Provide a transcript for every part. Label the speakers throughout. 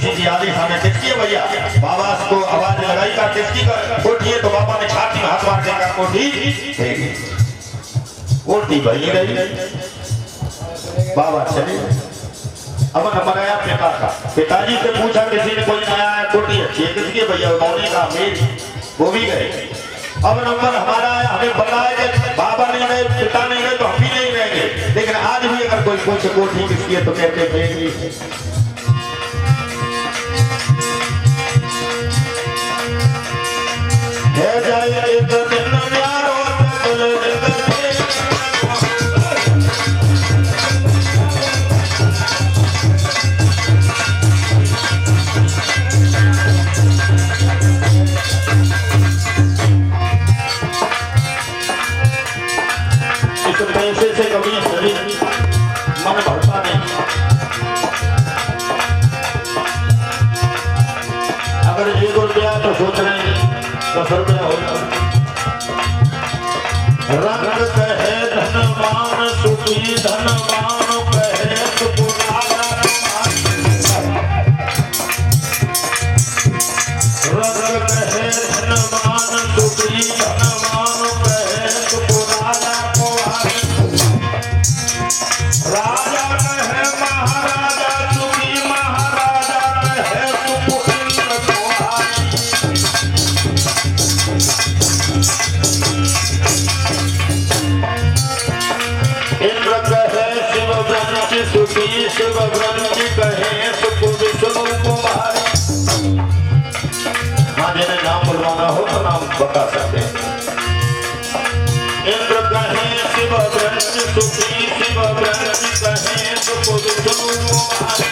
Speaker 1: खुशी जी आदि सामने किसकी है भैया? बाबा को आवाज लगाई का किसकी का कोठी है? तो बाबा ने छाती में हाथ मार देगा कोठी कोठी भई रही बाबा चले। अब नंबर आया पिता का, पिताजी से पूछा किसी ने कोई नया है कोठी अच्छी है किसकी भैया? मौनी का मेरी, वो भी गए। अब नंबर हमारा आया, हमें बताया कि बाबा नहीं गए पिता नहीं गए तो हम भी नहीं रहेंगे, लेकिन आज भी अगर कोई पूछे कोठी किसकी है तो कहते मेरी है। जाए एक दिन यारो पैसे से कभी शरीर मन भरता नहीं। अगर 1 रुपया तो सोच रहे हैं 10 रुपया होगा। रंग कहे धनवान सुखी धनवान कहे सुपुराना, रंग कहे धनवान सुखी धनवान कहे सुपुराना, राजा कहे महाराजा सुखी महाराजा कहे सुपुत्र तुम्हारी। इंद्र कहे शिव ब्रह्म सुखी शिव ब्रह्म कहे सुपुत्र तुम्हारी। हाँ जिन्हें नाम बुलवाना हो तो नाम बता सकते हैं। इंद्र कहे शिव ब्रह्म सुखी शिव ब्रह्म कहे सुपुत्र तुम्हारी।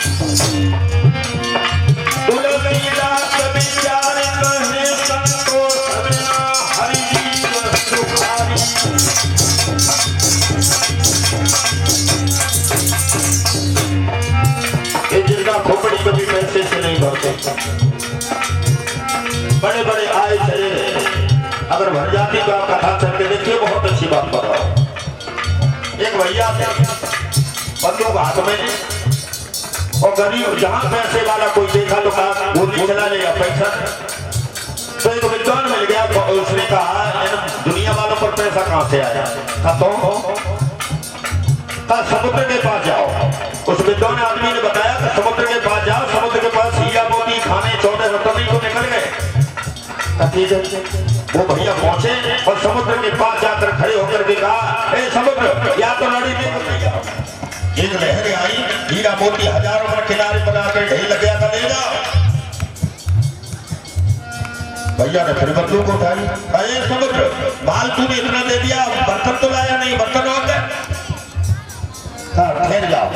Speaker 1: तुलसीदास विचार कहे संतोष बिना हरि जीव सुखारी। ये जिनका खोपड़ी कभी पैसे से नहीं भरते, बड़े बड़े आए चले अगर भर जाती तो आप कथा चल के देखिए, बहुत अच्छी बात कर रहा हूं। एक भैया थे बंदूक हाथ में और गरीब जहां पैसे वाला कोई देखा तो कहा वो चला लेगा पैसा। तो एक विद्वान मिल गया तो उसने कहा दुनिया वालों पर पैसा कहां से आया? समुद्र के पास जाओ। उस विद्वान आदमी ने बताया कि समुद्र के पास जाओ, समुद्र के पास हीरा मोती खाने 14 रत्न को निकल गए। ठीक है, वो भैया पहुंचे और समुद्र के पास जाकर खड़े होकर के कहा ए समुद्र या तो लड़ी में एक लहरें आई, हीरा मोती हजारों पर किनारे बनाकर ढेर लग गया था, ले जाओ। भैया ने फिर बंदूक उठाई, अरे समुद्र माल तूने इतना दे दिया, बर्तन तो लाया नहीं, बर्तन हो गए, ठहर जाओ।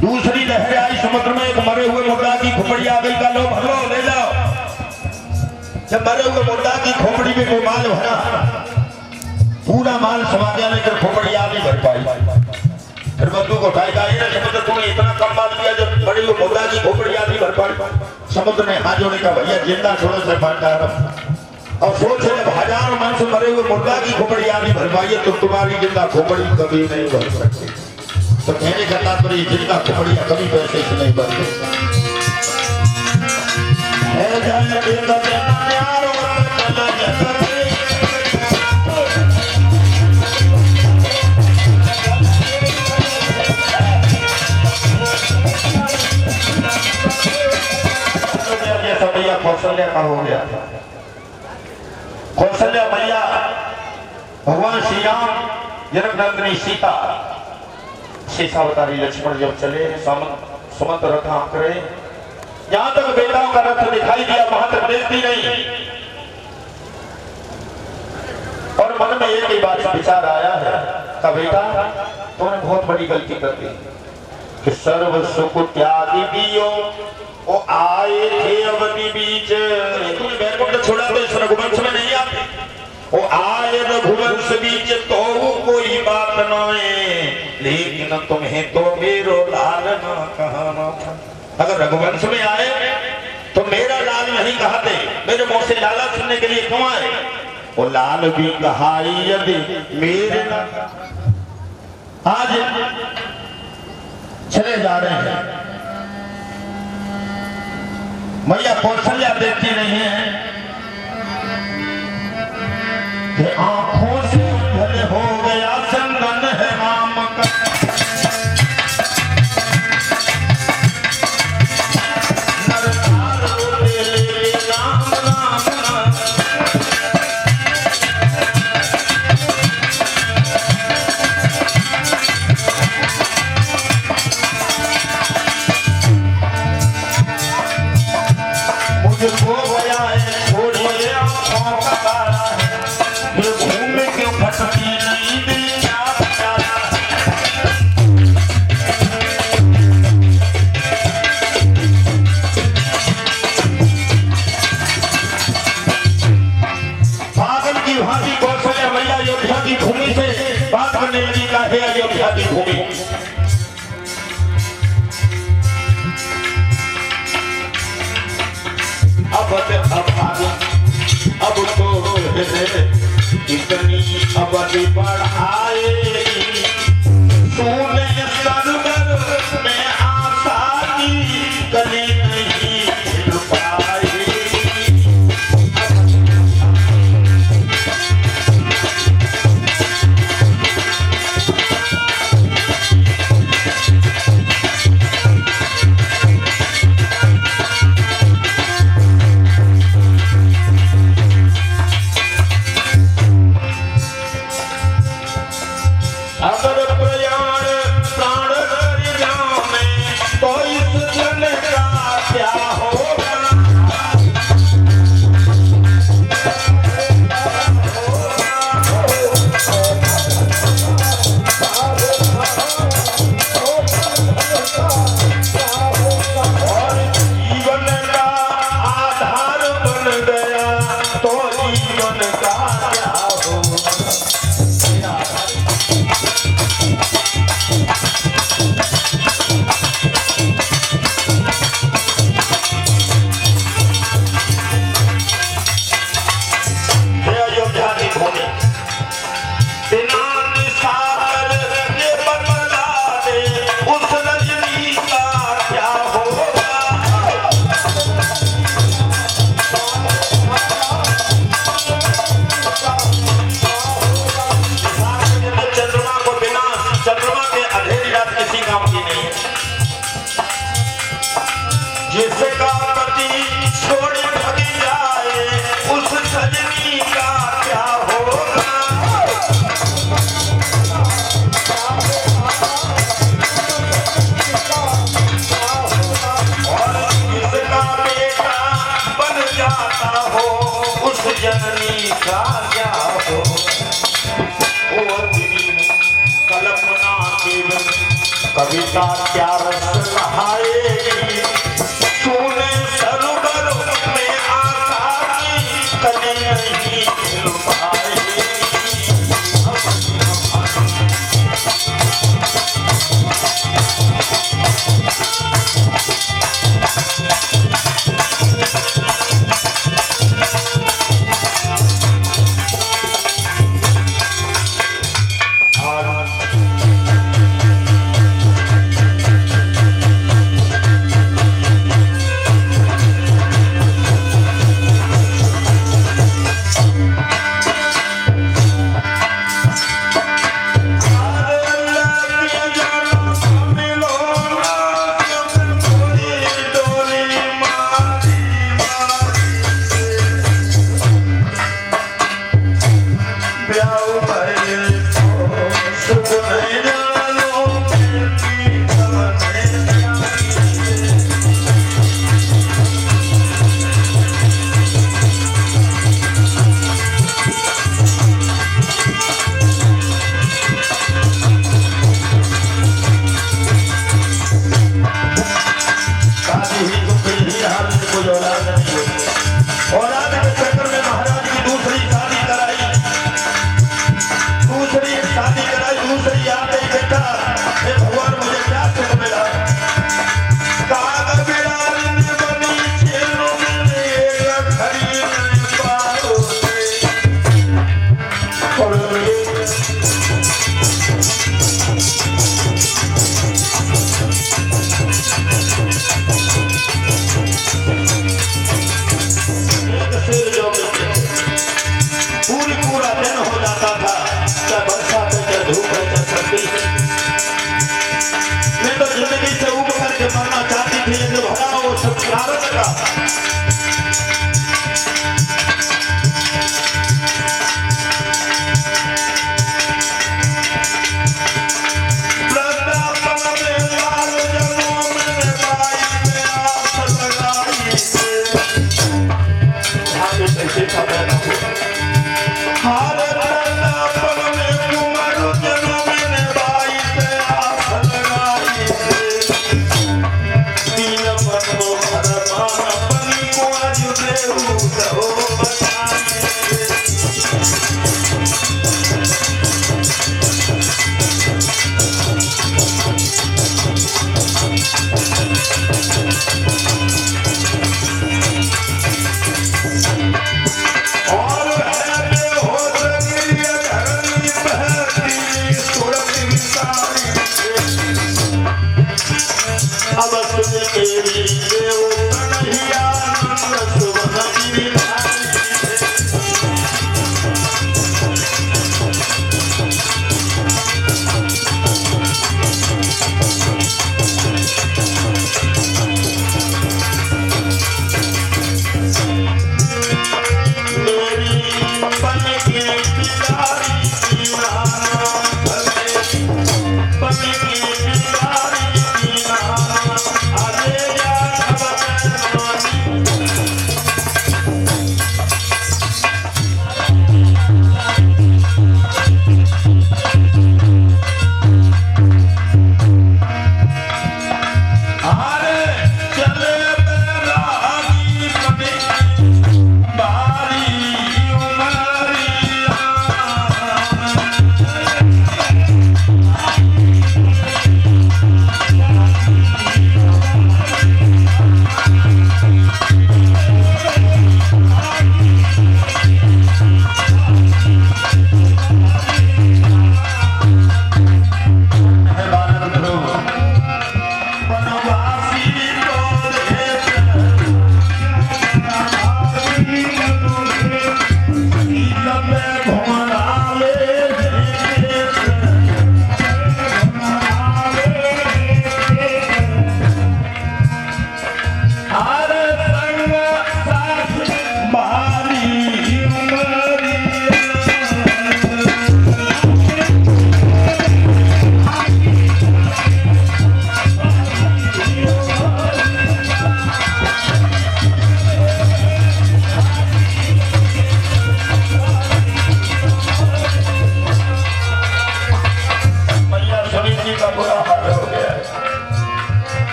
Speaker 1: दूसरी लहरें आई समुद्र में, एक मरे हुए मुर्दा की खोपड़ी आ गई, का लो भरो ले जाओ। जब मरे हुए मुर्दा की खोपड़ी में कोई माल भरा, पूरा माल समा गया लेकर खोपड़ी आ नहीं भर पाई। फिर बंदूक उठाई, समुद्र तुम्हें इतना कम माल दिया जब मरे हुए मुर्दा की खोपड़ी आ नहीं भर पाई। समुद्र ने हाथ जोड़े का भैया जिंदा छोड़ो से मारता और सोच जब हजारों मन से मरे हुए मुर्दा की खोपड़ी आ नहीं भर पाई तो तुम्हारी जिंदा खोपड़ी कभी नहीं भर सकती। तो कहने का तात्पर्य जिंदा खोपड़ियां कभी पैसे से नहीं बनते। कौशल्या का हो गया। कौशल्या मैया भगवान श्री राम जनक नंदिनी सीता शेषावतारी लक्ष्मण जब चले सुमंत रथ करे, जहां तक बेटाओं का रथ दिखाई दिया वहां तक देखती नहीं। और मन में एक ही बात विचार आया है का बेटा तुमने बहुत बड़ी गलती कर दी कि सर्व सुख त्यागी दियो वो आए थे अवधि बीच। तुमने बैरकुंड छोड़ा तो इस रघुवंश में नहीं आते। वो आए रघुवंश बीच तो कोई बात न है, लेकिन तुम्हें तो मेरो लाल न कहना था। अगर रघुवंश में आए तो मेरा लाल नहीं कहते, मेरे मुंह से लाला सुनने के लिए क्यों आए? वो लाल भी कहाई यदि मेरे आज चले जा रहे हैं मैया कौशल्या देखती नहीं है कि आंखों से अंधल हो गया चंदन है राम का। मुझको गया है छोड़िए आँखों का तारा है, ये घूम क्यों भटकी नहीं दिल क्या बेचारा है। पागल की भांति कौशल्या मैया अयोध्या की भूमि से बात करने लगी का है अयोध्या की भूमि। अब तो इतनी अवधि बढ़ाएगी, तूने सरवर में आशा की कली नहीं खिल पाएगी। अगर प्रयाण प्राण कर जाने तो इस जन का क्या होगा। और जीवन का आधार बन गया तो जीवन का क्या होगा। जिसका पति छोड़ भाग जाए उस सजनी का क्या होगा। और जिसका बेटा बन जाता हो उस जननी का क्या हो। वो कल्पना केवल कविता क्या रस नहाएगी, तूने सरोवर में आशा की कली नहीं खिल पाएगी।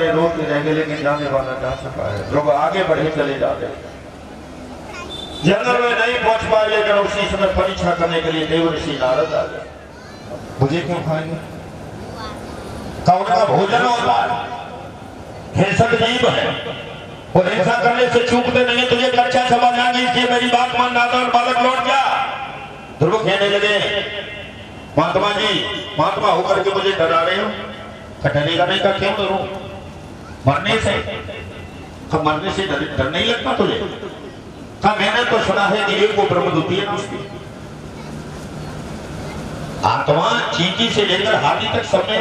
Speaker 1: रहे, रोते रहेंगे, लेकिन जाने वाला जा चुका है। लोग आगे बढ़े चले जा रहे, जंगल में नहीं पहुंच पाए, लेकिन उसी समय परीक्षा करने के लिए देवर्षि नारद आ गए। मुझे क्यों खाएंगे? कौन का भोजन होता है, हिंसक जीव है, और हिंसा करने से चूकते नहीं। तुझे कक्षा समझ आ गई, इसलिए मेरी बात मान, नादान बालक लौट जा। ध्रुव कहने लगे, महात्मा जी, महात्मा होकर के मुझे डरा रहे हो? डरेगा नहीं का क्यों डरूं? मरने से? कब मरने से डर नहीं लगता तुझे? कहा मैंने तो सुना है कि एक वो ब्रह्म द्वितीय ना उसकी आत्मा चींटी से लेकर हाथी तक सब में,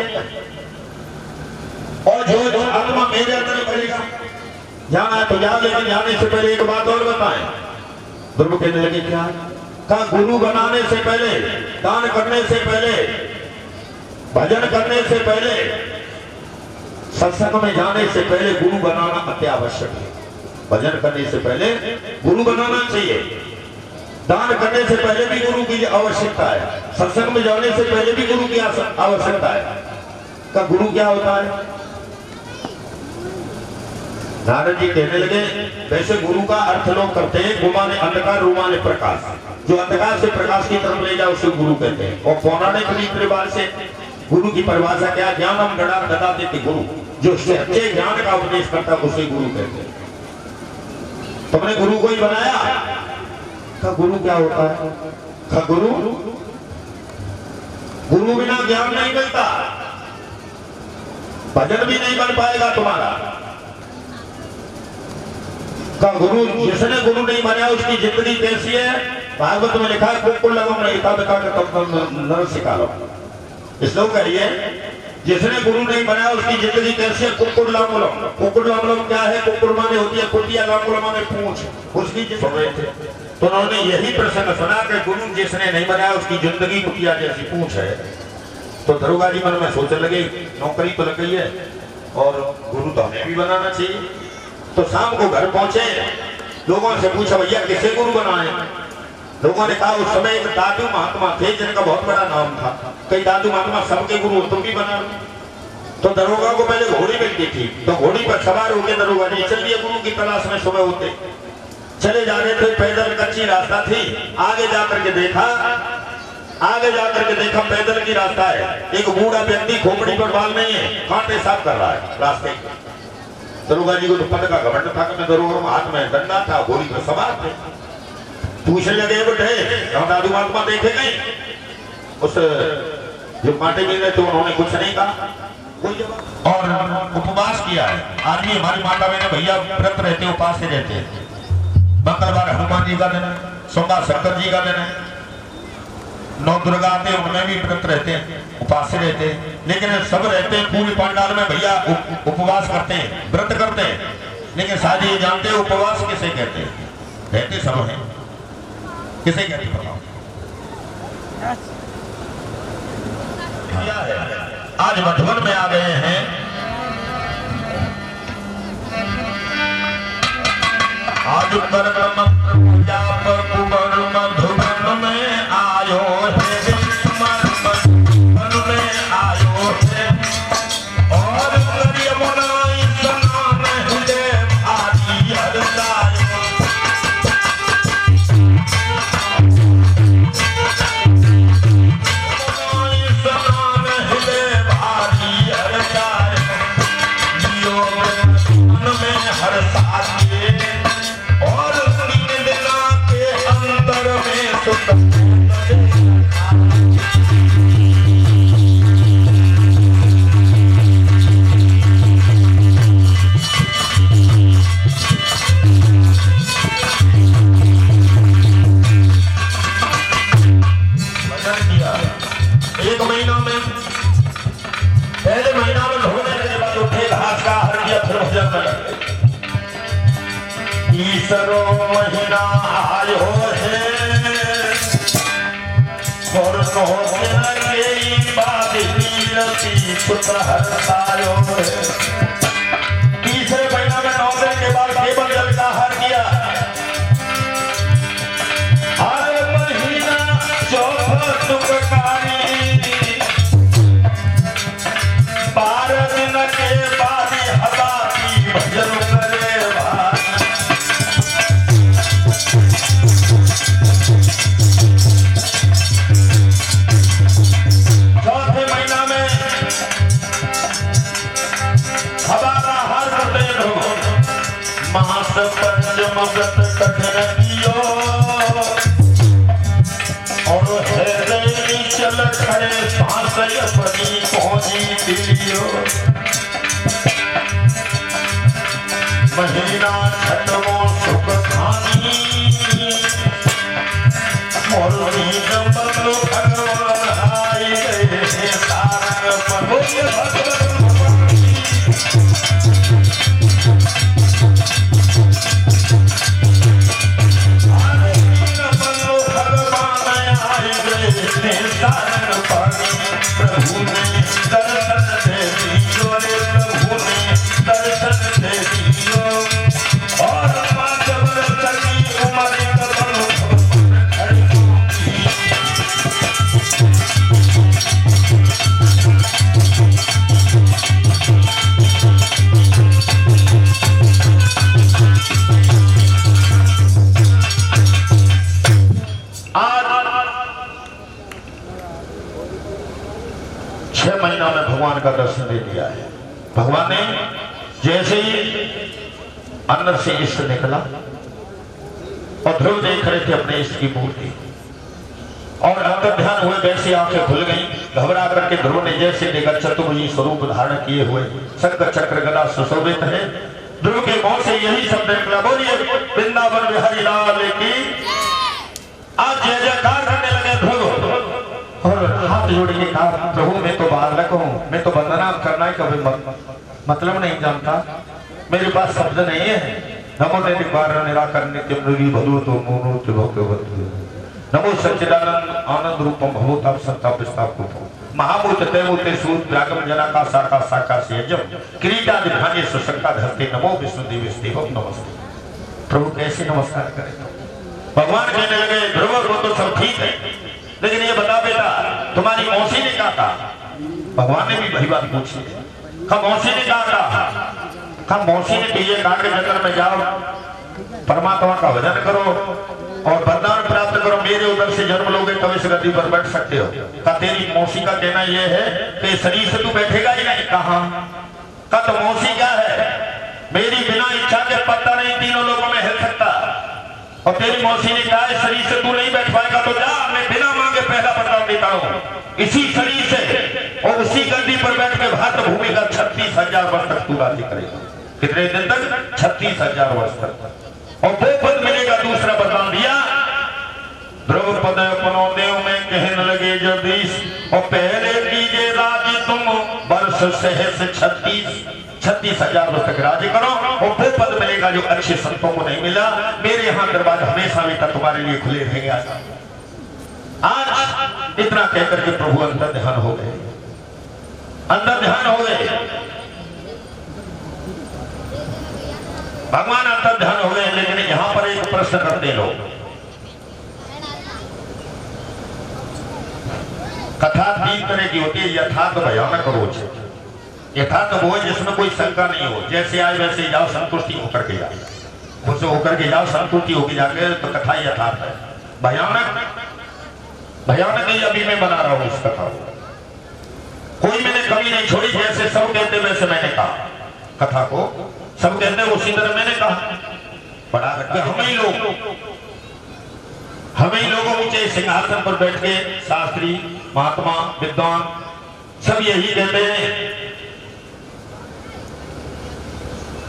Speaker 1: और जो आत्मा मेरे अंदर पड़ेगा, जाना है तो जा, लेकिन जाने से पहले एक बात और बताएं। ध्रुव कहने लगे क्या? कहा गुरु बनाने से पहले, दान करने से पहले, भजन करने से पहले, सत्संग में जाने से पहले गुरु बनाना अति आवश्यक है। भजन करने से पहले गुरु बनाना चाहिए, दान करने से पहले भी गुरु की आवश्यकता है, सत्संग में जाने से पहले भी गुरु की आवश्यकता है। का गुरु क्या होता है? नारद जी कहने लगे, वैसे गुरु का अर्थ लोग करते हैं गुमाने अंधकार रुमाने प्रकाश, जो अंधकार से प्रकाश की तरफ ले जाए उसे गुरु कहते हैं। और पौराणिक रीति रिवाज से गुरु की परिभाषा क्या? ज्ञानम गणा ददाति गुरु, जो सच्चे ज्ञान का उपदेश करता है उसे गुरु कहते हैं। तुमने गुरु को ही बनाया? का गुरु क्या होता है? का गुरु बिना ज्ञान नहीं मिलता, भजन भी नहीं बन पाएगा तुम्हारा। का गुरु, जिसने गुरु नहीं बनाया उसकी जिंदगी कैसी है? भागवत में लिखा है, कुकुर लगम नहीं था नर सिखा लो। इसलिए कहिए, जिसने गुरु नहीं बनाया उसकी जिंदगी कैसी है? कुकुर लामुलम। कुकुर लामुलम क्या है? कुकुर माने होती है कुटिया, लामुलम माने पूंछ, उसकी जिंदगी। तो उन्होंने यही प्रसंग सुना कि गुरु जिसने नहीं बनाया उसकी जिंदगी कुटिया जैसी पूंछ है। तो दरोगा जी मन में सोचने लगे, नौकरी तो लग गई है और गुरु तो हमें भी बनाना चाहिए। तो शाम को घर पहुंचे, लोगों से पूछा, भैया किसे गुरु बनाए? लोगों ने कहा, उस समय एक दादू महात्मा थे जिनका बहुत बड़ा नाम था। कई दादू महात्मा सबके गुरु, तुम भी बना। तो दरोगा को पहले घोड़ी मिलती थी, तो घोड़ी पर सवार होकर दरोगा जी चलिए गुरु की तलाश में सुबह होते चले जा रहे थे। पैदल कच्ची रास्ता थी, आगे जाकर के देखा पैदल की रास्ता है। एक बूढ़ा व्यक्ति खोपड़ी पर बाल नहीं है, कांटे साफ कर रहा है रास्ते। दरोगा जी को तो पद का घमंड था कि मैं दरोगा हाथ में डंडा था, घोड़ी पर सवार थे। पूछने लगे, बेटे दादू महात्मा देखे नहीं? उस जो कांटे मिल रहे थे उन्होंने कुछ नहीं कहा, और उपवास किया है। आदमी हमारी माता बहने भैया व्रत रहते, उपास से रहते। मंगलवार हनुमान जी का दिन है, सोमवार शंकर जी का दिन है, नौ दुर्गा आते उनमें भी व्रत रहते हैं, उपास से रहते हैं। लेकिन सब रहते हैं पूरे पंडाल में भैया उपवास करते हैं, व्रत करते हैं। लेकिन शायद ये जानते हैं उपवास किसे कहते हैं? रहते सब हैं, किसे कहते बताओ? आज मधुबन में आ गए हैं, आज मधुबन में आयो है, मधुबन में आयो है, और यमुना स्नान हृदय भारी हरसायो। स्नान हृदय भारी हरसायो, जियो मन में हरसाए, और तीन दिना के अंतर में सुख तीसरो महीना आयो है, और तीसरे महीना में 9 दिन के बाद केवल जल का आहार किया। हर महीना चौथा सुखकारी, 12 दिन के बाद मास पंचमगत कठिन कियो और है चल खड़े सांस अपनी पहुंची दिलियो महीना छठवो सुख खानी और बंदो भगवान आए गए सारंग पर प्रभु ने दर्शन दे दियो रे प्रभु ने दर्शन दे दियो और माधव चली उमर में भगवान का दर्शन दे दिया है। भगवान ने जैसे ही अंदर से इष्ट निकला और ध्रुव देख रहे थे अपने इष्ट की मूर्ति और अंतर ध्यान हुए वैसे आंखें खुल गई। घबरा करके ध्रुव ने जैसे देखा चतुर्भुजी स्वरूप धारण किए हुए शंख चक्र गदा सुशोभित है। ध्रुव के मुंह से यही शब्द निकला, बोलिए वृंदावन बिहारी लाल की। आज जय जयकार करने लगे ध्रुव और हाथ जोड़ के कहा, प्रभु मैं तो बालक हूँ, मैं तो वंदना करना ही कभी मतलब नहीं जानता, मेरे पास शब्द नहीं है। नमो निवारण निराकर नित्य मृगी भगवतो मूर्ति भगवत नमो सच्चिदानंद आनंद रूपम भगवता सत्ता विस्तापको महाभूत तैमूर्ते सूत व्यागम जना का साका साका सेजम किरीटा दिभागे सुशंका धरते नमो विष्णु देवी देवम नमस्ते। प्रभु कैसे नमस्कार करें? भगवान कहने लगे ध्रुव वो तो सब ठीक है, लेकिन ये बता बेटा तुम्हारी मौसी ने क्या कहा? भगवान ने भी वही बात पूछी। मौसी ने क्या कहा? मौसी ने तो ये कहा कि जंगल में जाओ, परमात्मा का भजन करो और वरदान प्राप्त करो, मेरे उधर से जन्म लोगे तब इस गद्दी पर बैठ सकते हो। का तेरी मौसी का कहना यह है कि शरीर से तू बैठेगा ही नहीं। कहा का तो मौसी क्या है, मेरी बिना इच्छा के पत्ता नहीं तीनों लोगों में हिल सकता, और तेरी मौसी ने कहा शरीर से तू नहीं बैठ पाएगा तो जा, मैं बिना मांगे पहला वरदान देता हूँ। इसी शरीर से और उसी गद्दी पर बैठ के भारत भूमि का 36,000 वर्ष तक तू राज्य करेगा। कितने दिन तक? 36,000 वर्ष तक। और वो पद मिलेगा। दूसरा वरदान दिया, ध्रुव पद अपनो देव में कहने लगे जगदीश, और पहले कीजिए राज्य तुम वर्ष सहस 36,000 वर्ष तक राज्य करो, और वो पद मिलेगा जो अच्छे संतों को नहीं मिला। मेरे यहाँ दरवाजा हमेशा बेटा तुम्हारे लिए खुले रहेंगे। आज इतना कहकर के प्रभु अंतर ध्यान हो गए, अंतर ध्यान हो गए, भगवान अंतर ध्यान हो गए। लेकिन यहाँ पर एक प्रश्न करते लोग, कथा 3 तरह की होती है, यथार्थ भयानक रोच। यथार्थ वो है जिसमें कोई शंका नहीं हो, जैसे आए वैसे जाओ, संतुष्टि होकर के जाओ, खुश होकर के जाओ, संतुष्टि होकर जाके तो कथा यथार्थ है। भयानक भयानक ही अभी मैं बना रहा हूं इस कथा को, कोई मैंने कमी नहीं छोड़ी। जैसे सब कहते वैसे मैंने कहा कथा को, सब कहते उसी तरह मैंने कहा। बड़ा रखा हमें ही लोगों ऊंचे सिंहासन पर बैठ के शास्त्री महात्मा विद्वान सब यही कहते हैं,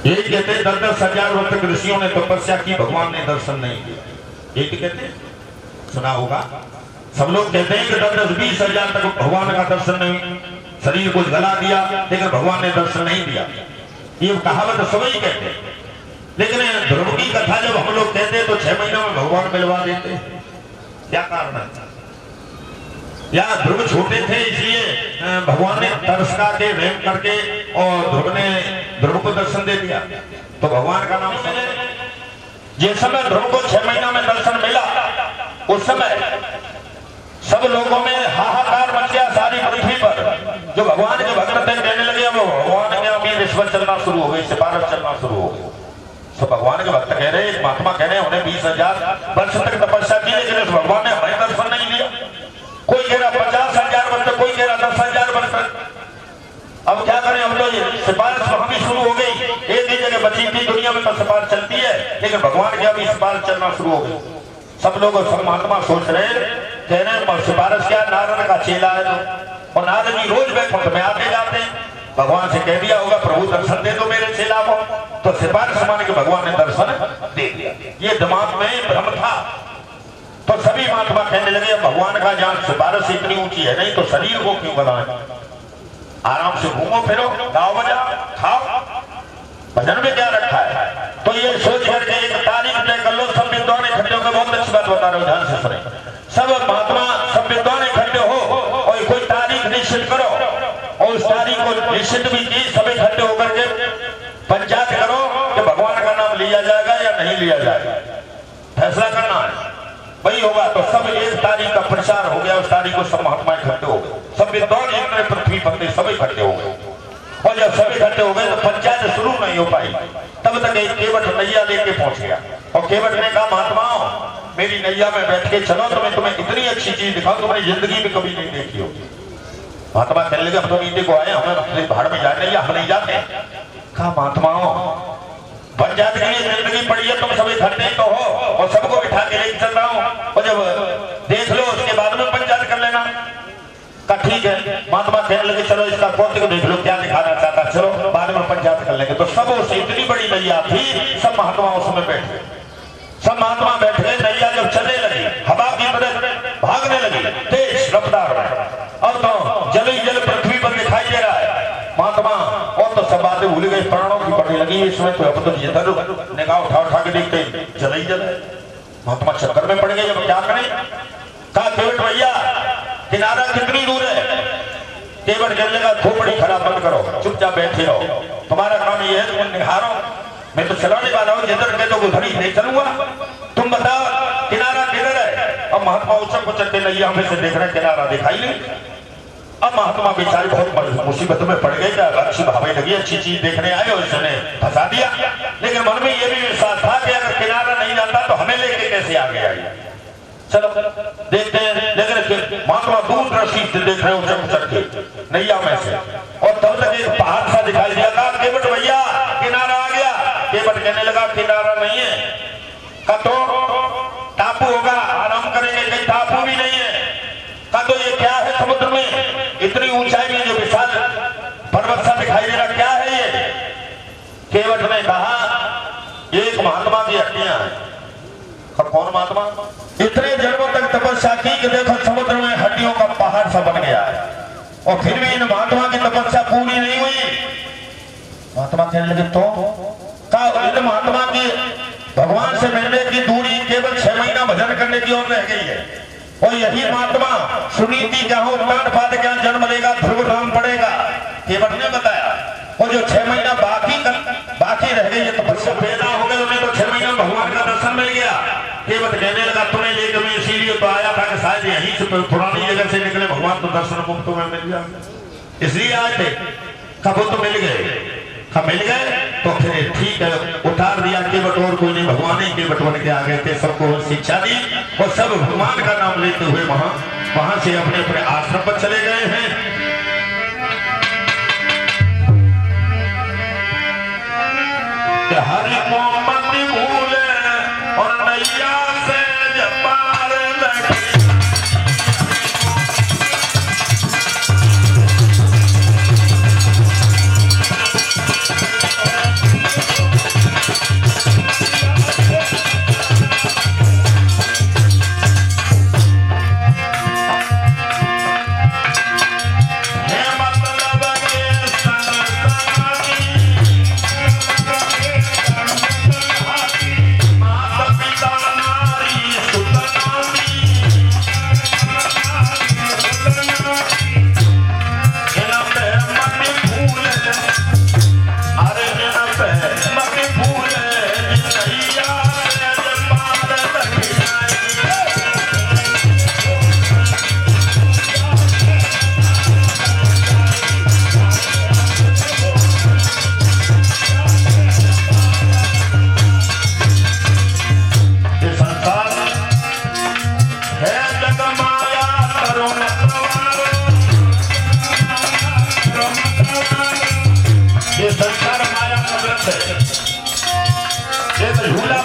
Speaker 1: यही कहते हैं 10,000 वर्ष तक ऋषियों ने तपस्या की, भगवान ने दर्शन नहीं दिया। यही कहते हैं, सुना होगा। सब लोग कहते हैं कि 10,000-20,000 तक भगवान का दर्शन नहीं, शरीर को गला दिया लेकिन भगवान ने दर्शन नहीं दिया। ये कहावत सभी कहते हैं। लेकिन ध्रुव की कथा जब हम लोग कहते हैं तो 6 महीनों में भगवान मिलवा देते हैं। क्या कारण है? या ध्रुव छोटे थे इसलिए भगवान ने तरस के रेम करके और ध्रुव को दर्शन दे दिया तो भगवान का नाम सुने। जिस समय ध्रुव को 6 महीना में दर्शन मिला उस समय सब लोगों में हाहाकार मच गया सारी पृथ्वी पर। जो भगवान के भक्त थे कहने लगे अब भगवान में अभी रिश्वत चलना शुरू हो गई, सिफारिश चलना शुरू हो गई। तो भगवान के भक्त कह रहे, महात्मा कह रहे उन्हें 20,000 वर्ष तक तपस्या की लेकिन भगवान ने हमें दर्शन नहीं दिया। कोई कह रहा 50,000 वर्ष तक, कोई कह रहा 10,000 वर्ष तक। अब क्या करें, हम तो सिफारिश वहां भी शुरू हो गई, एक ही जगह बची थी दुनिया में तो सिफारिश लेकिन भगवान के अभी सिफारिश चलना शुरू हो गई। सब लोग सब महात्मा सोच रहे कह रहे सिफारिश क्या, नारद का चेला है तो, और नारद जी रोज बैठक में आते जाते हैं। भगवान से कह दिया होगा प्रभु दर्शन दे दो मेरे चेला को, तो सिफारिश मान के भगवान ने दर्शन दे दिया। ये दिमाग में भ्रम था, तो सभी महात्मा कहने लगे भगवान का जहाँ सिफारिश इतनी ऊंची है नहीं तो शरीर को क्यों बनाए, आराम से घूमो फिरो, गाओ बजाओ, खाओ, भजन में क्या रखा है। तो ये सोच करके एक तारीख तय कर लो। सब विद्वान इकट्ठे होकर, बहुत अच्छी बात बता रहे हो, ध्यान से सुने। सब महात्मा सब विद्वान इकट्ठे हो और कोई तारीख निश्चित करो, और उस तारीख को निश्चित भी की, सब इकट्ठे होकर के पंचायत करो कि भगवान का नाम लिया जाएगा या नहीं लिया जाएगा, फैसला करना है। वही होगा तो सब एक तारीख का प्रचार हो गया। उस तारीख को सब महात्मा इकट्ठे हो गए, सब विद्वान एक पृथ्वी पर सब इकट्ठे हो गए। और जब सब इकट्ठे हो गए तो पंचायत शुरू नहीं हो पाई। तब तक एक केवट नैया लेके पहुंच गया, और केवट ने कहा महात्माओं मेरी नैया में बैठ के चलो, तो मैं तुम्हें इतनी अच्छी चीज दिखाऊं तुम्हारी जिंदगी में कभी नहीं देखी होगी। महात्मा कहने लगे हम तो नीचे को आए, हमें भाड़ में जाने या हम नहीं जाते। कहा महात्माओं पंचायत के लिए जिंदगी पड़ी है, तुम सब इकट्ठे तो हो और सबको बिठा के लेके चल रहा हूँ, और जब देख लो उसके बाद में पंचायत कर लेना। कहा ठीक है। महात्मा कहने लगे चलो इसका कौतिक देख लो क्या दिखाना चाहता, चलो बाद में पंचायत कर लेंगे। तो सब उसे इतनी बड़ी नैया थी, सब महात्मा उसमें बैठ गए। सब महात्मा बैठ गए, नैया जब चलने लगी हवा की तरह भागने लगी तेज रफ्तार में, और तो जल ही जल पृथ्वी पर दिखाई दे रहा है। महात्मा और तो सब बातें भूल गए, प्राणों की पड़ने लगी। इसमें तो अब तो इधर निगाह उठा के देखते जल ही जल। महात्मा चक्कर में पड़ गए, अब क्या करें। कहा केवट भैया किनारा कितनी दूर है। केवट कहने लगा खोपड़ी खराब मत करो, चुपचाप बैठे रहो, तुम्हारा काम ये है तुम निहारो, मैं तो चलाने वाला हूँ, जिधर कह दो उधर ही नहीं चलूंगा, तुम बताओ किनारा किधर है। अब महात्मा उछक उछक के नैया में से देख रहे किनारा दिखाई नहीं। अब महात्मा बेचारे बहुत मुसीबत में पड़ गए, अच्छी भावे लगी, अच्छी चीज देखने आए और इसने फंसा दिया। लेकिन मन में यह भी विश्वास था कि अगर किनारा नहीं जाता तो हमें लेके कैसे आगे आएगा। चलो देखते हैं। लेकिन महात्मा दूर दृष्टि से देख रहे उछक उछक के नैया में से, और तब तक एक पहाड़ सा दिखाई दिया। कहा केवट भैया किनारा आ गया। केवट कहने लगा किनारा नहीं है। कहा तो टापू होगा, आराम करेंगे, कहीं टापू भी नहीं है। कहा तो ये क्या है समुद्र में इतनी ऊंचाई में जो विशाल पर्वत सा दिखाई दे रहा, क्या है ये। केवट ने कहा एक महात्मा की हड्डियां हैं। कौन महात्मा। इतने जन्मों तक तपस्या की कि देखो समुद्र में हड्डियों का पहाड़ सा बन गया है, और फिर भी इन महात्मा की तपस्या पूरी नहीं हुई। महात्मा कहने लगे तो कहा इन महात्मा की भगवान से मिलने की दूरी केवल 6 महीना भजन करने की ओर रह गई है, और यही महात्मा सुनीति क्या हो पाद क्या जन्म लेगा, ध्रुव राम पड़ेगा। केवट ने बताया, और जो 6 महीना बाकी रह गई है तपस्या पैदा हो गए, उन्हें तो 6 महीना भगवान का दर्शन मिल गया। केवट कहने लगा तुम्हें लेकर मैं इसीलिए तो आया था कि शायद यहीं से पुरानी जगह से निकले भगवान तो दर्शन मुक्त में मिल जाए, इसलिए आए थे। कब तो मिल गए। कब मिल गए तो फिर ठीक है, उतार दिया केवट, और कोई नहीं, भगवान ही केवट बन के आ गए थे। सबको शिक्षा दी और सब भगवान का नाम लेते हुए वहां से अपने अपने आश्रम पर चले गए हैं। हरि को मत भूले और नैया से जब पार लगे। ये संसार माया का व्रत है, ये तो झूला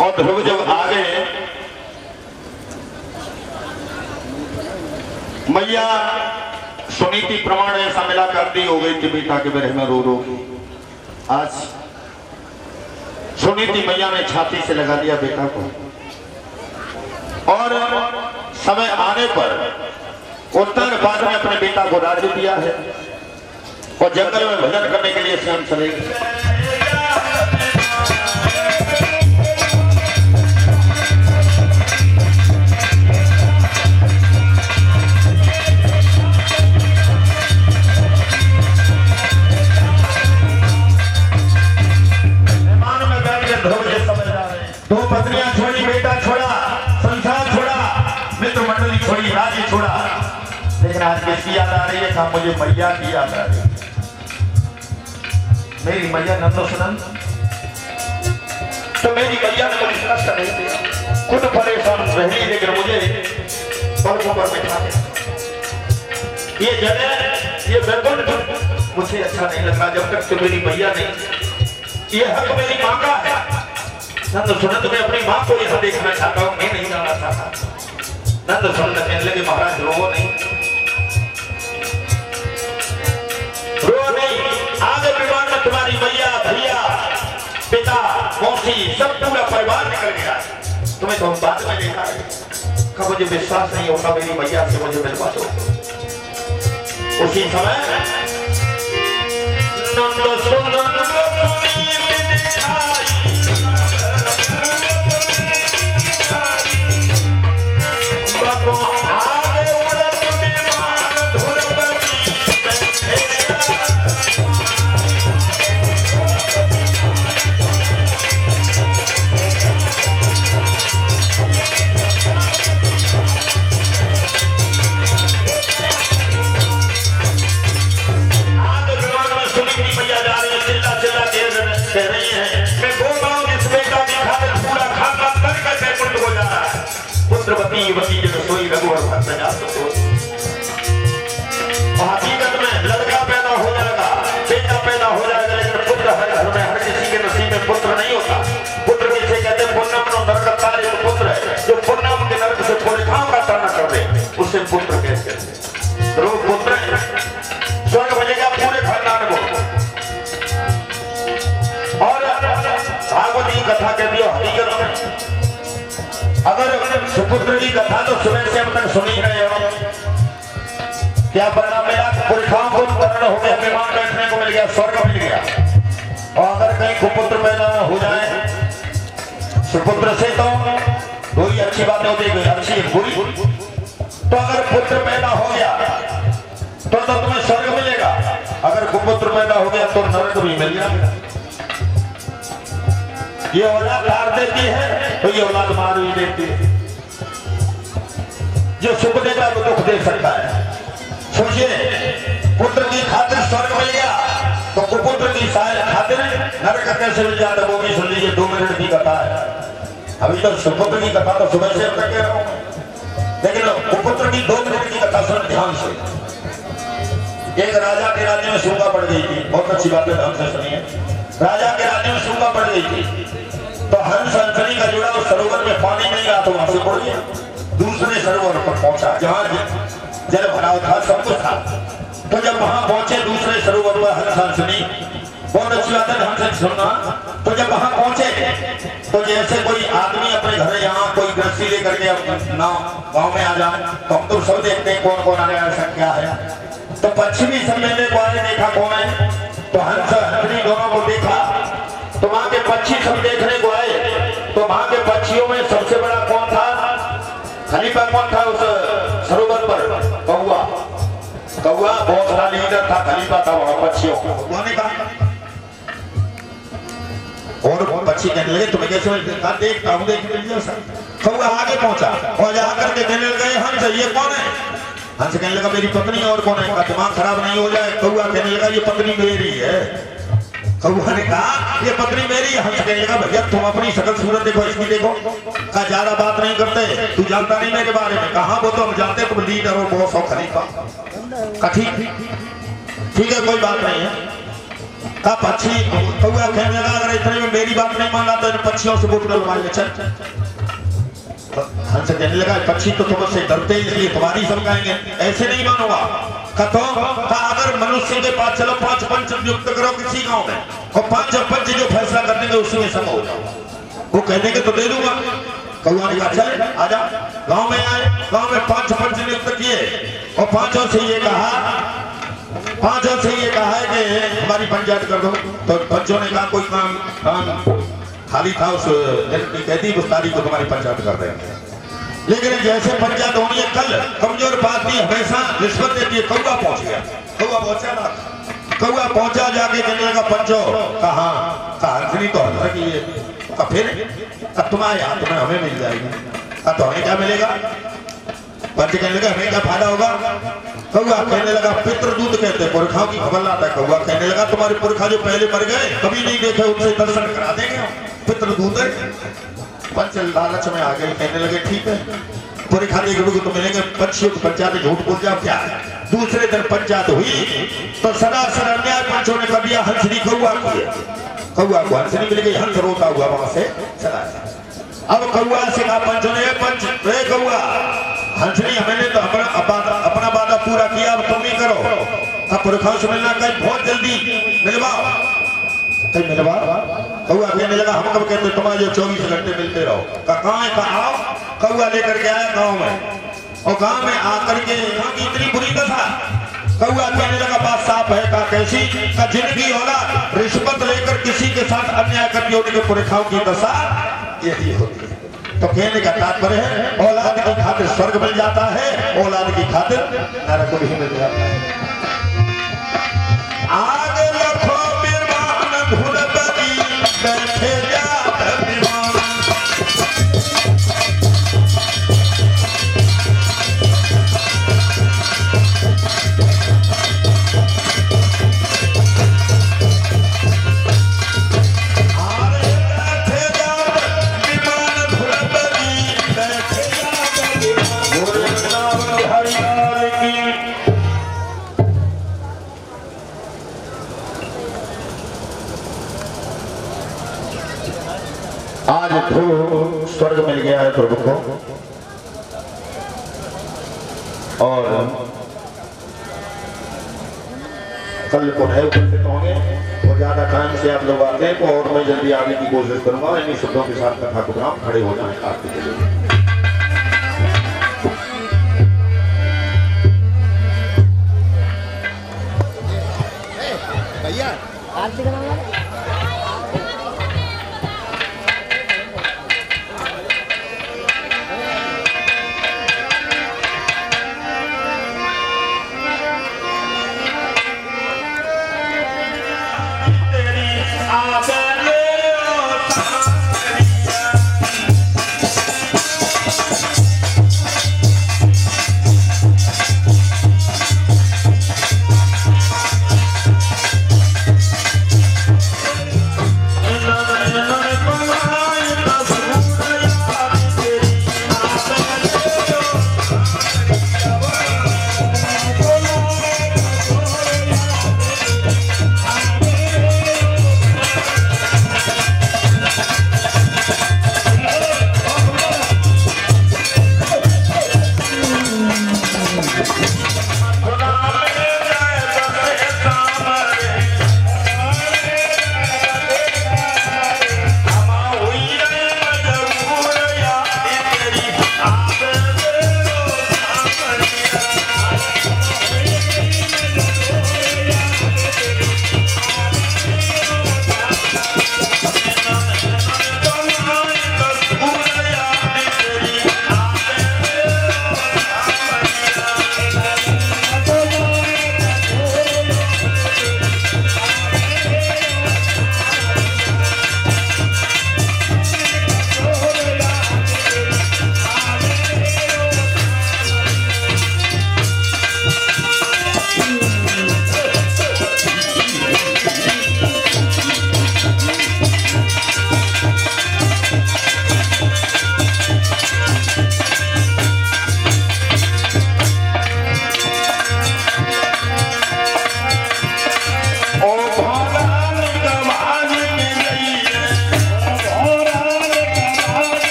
Speaker 1: और ध्रुव जब आ गए, मैया सुनीति प्रमाण ऐसा मिला करती हो गई कि बेटा के विरह में रो रो। आज सुनीति मैया ने छाती से लगा दिया बेटा को, और समय आने पर उत्तर बाद में अपने बेटा को राज्य दिया है और जंगल में भजन करने के लिए स्वयं चले गए। दो पत्नियां छोड़ी, बेटा छोड़ा, संसार छोड़ा, मित्र मंडली छोड़ी, राज्य छोड़ा, लेकिन आज किसकी याद आ रही है? कहा मुझे मैया की याद आ रही है। मेरी मैया नंदो सुनन, तो मेरी मैया ने मुझे कष्ट नहीं दिया, खुद परेशान रही लेकिन मुझे पलकों पर बैठा दिया। ये जगह, ये बिल्कुल मुझे अच्छा नहीं लगा जब तक तो मेरी मैया नहीं। ये हक मेरी माँ का है। नंद सुनंद मैं अपनी माँ को यहां देखना चाहता हूं, मैं नहीं जाना चाहता। नंद सुनंद कहने लगे महाराज रो नहीं, रो नहीं, आगे विमान में तुम्हारी मैया, भैया, पिता, मौसी सब पूरा परिवार निकल गया। तुम्हें तो हम बाद में देखा है। कब मुझे विश्वास नहीं होता मेरी मैया से मुझे मिलवा दो। उसी समय नंद सुनंद हकीकत में लड़का पैदा हो जाएगा, बेटा पैदा हो जाएगा, लेकिन पुत्र हर घर में, हर किसी के नसीब में पुत्र नहीं होता। पुत्र किसे कहते हैं? पुण्यम नरक तारे पुत्र है, जो पुण्यम के नरक से पुण्यकाम का ताना कर दे उसे पुत्र कहते हैं। तो पुत्र स्वर्ग मिलेगा पूरे खानदान को। और भागवती कथा कहती है हकीकत में, अगर सुपुत्र की कथा तो सुबह से अब तक सुनी रहे हो, क्या परिणाम मिला? पुरुषों को कर्ण हो गया, विमान बैठने को मिल गया, स्वर्ग मिल गया। और अगर कहीं कुपुत्र पैदा हो जाए सुपुत्र से तो दो ही अच्छी बातें होती है, अच्छी है बुरी। तो अगर पुत्र पैदा हो गया तो तुम्हें स्वर्ग मिलेगा, अगर कुपुत्र पैदा हो गया तो नरक भी मिल जाएगा। ये औलाद मार देती है तो ये औलाद मार भी देती है। जो सुख देगा वो दुख दे सकता है। सोचिए, पुत्र की खातिर स्वर्ग मिल गया तो कुपुत्र की खातिर नरक कैसे मिल जाता? वो भी सुन लीजिए, 2 मिनट की कथा है। अभी तो सुपुत्र की कथा तो सुबह से अब तक कह रहा हूं, लेकिन कुपुत्र की 2 मिनट की कथा सुन ध्यान से। एक राजा के राज्य में सूखा पड़ गई थी, बहुत अच्छी बात है, ध्यान से सुनिए। राजा के राज्य में सूखा पड़ गई थी तो हंस हंसनी का जुड़ा उस सरोवर में पानी नहीं रहा, तो वहां से पड़ गया, दूसरे सरोवर पर पहुंचा जहां जल भराव था, सब कुछ था। तो जब वहां पहुंचे दूसरे सरोवर पर हंस हंसनी, बहुत अच्छी बात है, ध्यान से सुनना। तो जब वहां पहुंचे तो जैसे कोई आदमी अपने घर यहाँ कोई गृहस्थी लेकर के गांव में आ जाए तो हम तो सब देखते हैं कौन कौन आया, क्या है। तो पक्षी भी सब मेले को आए, देखा कौन है, तो हंस हंसनी दोनों को देखा। तो वहां के पक्षी सब देखने को आए, तो वहां के पक्षियों में सबसे बड़ा कौन था? खलीफा कौन था उस सरोवर पर? कौवा। कौवा बहुत बड़ा लीडर था, खलीफा था वहां पक्षियों का। उन्होंने कहा और पक्षी कहने लगे तुम्हें कैसे देखता हूँ, कौवा आगे पहुंचा और जाकर के कहने लगे हंस ये कौन है? हंस कहने लगा मेरी पत्नी। और कौन है? दिमाग खराब नहीं हो जाए। कौवा कहने लगा ये पत्नी मेरी है। कौवा ने कहा ये पत्नी मेरी। हंस कहने लगा भैया तुम अपनी शकल सूरत देखो, इसकी देखो। का ज्यादा बात नहीं करते, तू जानता नहीं मेरे बारे में। कहा वो तो हम जानते, तुम लीडर हो, बॉस हो, खलीफा। ठीक है कोई बात नहीं है। का पक्षी कौआ कहने लगा अगर इतने में मेरी बात नहीं मान रहा तो इन पक्षियों से वोट डलवा ले चल। हंस कहने लगा पक्षी तो तुमसे डरते ही इसलिए तुम्हारी सब कहेंगे ऐसे नहीं मानूंगा। अगर मनुष्य के पास चलो 5 पंच नियुक्त करो किसी गांव में और 5 पंच जो फैसला कर देंगे उसी में सब हो जाओ, वो कह देंगे तो दे दूंगा। कौआ ने कहा चल आजा। गांव में आए, गांव में 5 पंच नियुक्त किए और 5 से ये कहा है कि हमारी पंचायत कर दो। तो पंचों ने कहा कोई काम खाली था उस कहती उस तारीख को तुम्हारी पंचायत कर देंगे। लेकिन जैसे पंचायत होनी है कल, कमजोर पार्टी हमेशा रिश्वत देती है। कौआ पहुंच गया, कौआ पहुंचा जाके कहने लगा पंचो कहा हंसनी तो हंस की है फिर तुम्हारे हाथ में हमें मिल जाएगी। तो हमें क्या मिलेगा? पंच कहने लगा हमें क्या फायदा होगा? कौआ कहने लगा पितृ दूत कहते हैं, पुरखाओं की खबर लाता है। कौआ कहने लगा तुम्हारे पुरखा जो पहले मर गए कभी नहीं देखे उनसे दर्शन करा देंगे, पितृ दूत है। पंच लालच में आ गए, कहने लगे ठीक है पुरखा देखोगे तो मिलेंगे। पक्षियों की पंचायत झूठ बोल जाओ क्या है। दूसरे दिन पंचायत हुई तो सरासर अन्याय पंचों ने कर दिया। हंसनी कौआ की, कौआ को हंसनी मिल गई, हंस रोता हुआ वहां से चला गया। अब कौआ से कहा पंचों ने पंच कौआ हंसनी हमने तो अपना वादा पूरा किया, अब तुम ही करो। अब पुरखाओं से मिलना कहीं बहुत जल्दी मिलवाओ, कहीं मिलवा। कौआ कहने लगा हम कब कहते तुम्हारे 24 घंटे मिलते रहो। कहाँ है कहा आओ। कौआ लेकर के आया गांव में और गांव में आकर के गांव की इतनी बुरी दशा। कौआ कहने लगा बात साफ है का कैसी का जिंदगी होगा रिश्वत लेकर किसी के साथ अन्याय करती होने के पुरखाओं की दशा यही होती है। तो कहने का तात्पर्य है औलाद की खातिर स्वर्ग मिल जाता है, औलाद की खातिर नरक भी मिल जाता है। आगे लखो बिरमान धुन बनी बैठे जात विमान। आज तो स्वर्ग मिल गया है प्रभु को और कल को है उपस्थित होंगे और ज्यादा टाइम से आप लोग आते हैं तो और मैं जल्दी आने की कोशिश करूंगा। इन्हीं शब्दों के साथ कथा को ग्राम खड़े हो जाए आरती के लिए।
Speaker 2: भैया आरती कराऊंगा।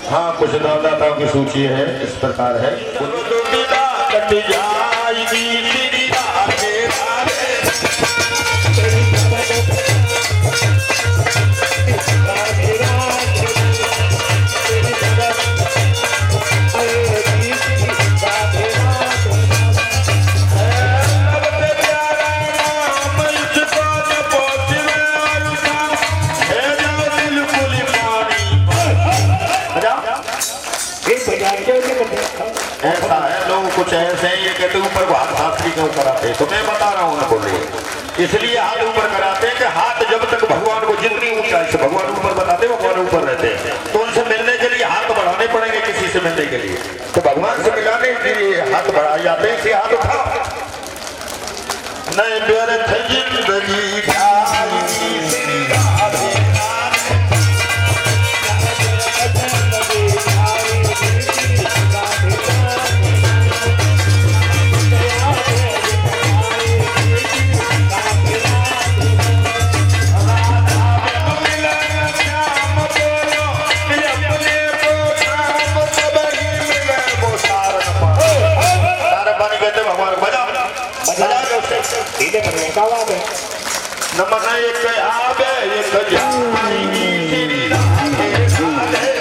Speaker 1: हाँ, कुछ नामदाताओं की सूची है, इस प्रकार है। ऐसा है, लोग कुछ ऐसे हैं, ये कहते ऊपर को हाथ शास्त्री क्यों कराते, तो मैं बता रहा हूँ ना, बोल रही इसलिए हाथ ऊपर कराते हैं कि हाथ जब तक भगवान को जितनी ऊंचाई से भगवान ऊपर बताते भगवान ऊपर रहते हैं, तो उनसे मिलने के लिए हाथ बढ़ाने पड़ेंगे। किसी से मिलने के लिए तो भगवान से मिलाने के लिए हाथ बढ़ाए जाते हैं। इसे हाथ उठा नहीं व्यर्थ जिंदगी नमन एक आवे एक जाएगी श्री राधे राधे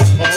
Speaker 2: Oh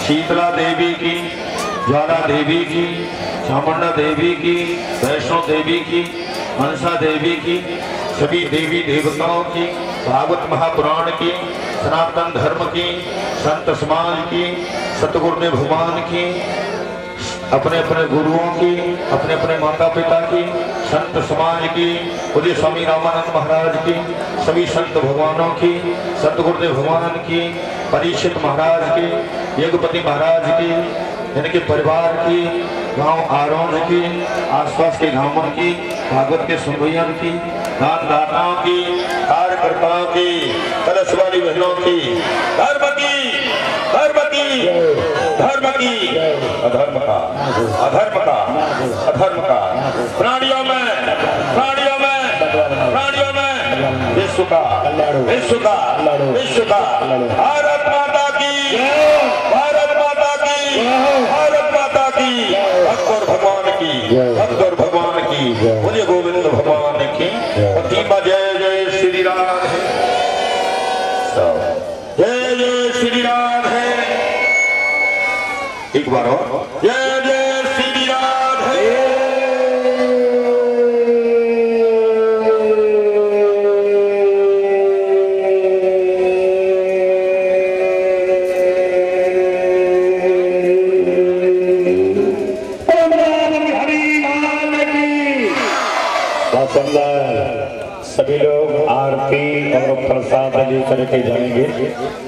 Speaker 1: शीतला देवी की, ज्वाला देवी की, चामुंडा देवी की, वैष्णो देवी की, मनसा देवी की, सभी देवी देवताओं की, भागवत महापुराण की, सनातन धर्म की, संत समाज की, सतगुरुदेव भगवान की, अपने अपने गुरुओं की, अपने अपने माता पिता की, संत समाज की, पूज्य स्वामी रामानंद महाराज की, सभी संत भगवानों की, सतगुरुदेव भगवान की, परीक्षित महाराज की, यज्ञपति महाराज की, इनके परिवार की, गांव आरोन की, आसपास के गांवों की, भागवत के सुनवैयन की, दानदाताओं की, कार्यकर्ताओं की, कलश वाली बहनों की, धर्म की, धर्म की, धर्म की, अधर्म का, अधर्म का, अधर्म का, प्राणियों में, प्राणियों में, प्राणियों में, विश्व का, विश्व का, विश्व का, भारत माता की, भारत माता की, भारत माता की, भक्त और भगवान की, भक्त और भगवान की, बोलिए गोविंद भगवान की, प्रतिमा जय जय श्री राम है, जय जय श्री राम है, एक बार और जय जय श्री राम है।
Speaker 2: सभी लोग आरती और प्रसाद लेकर के जाएंगे।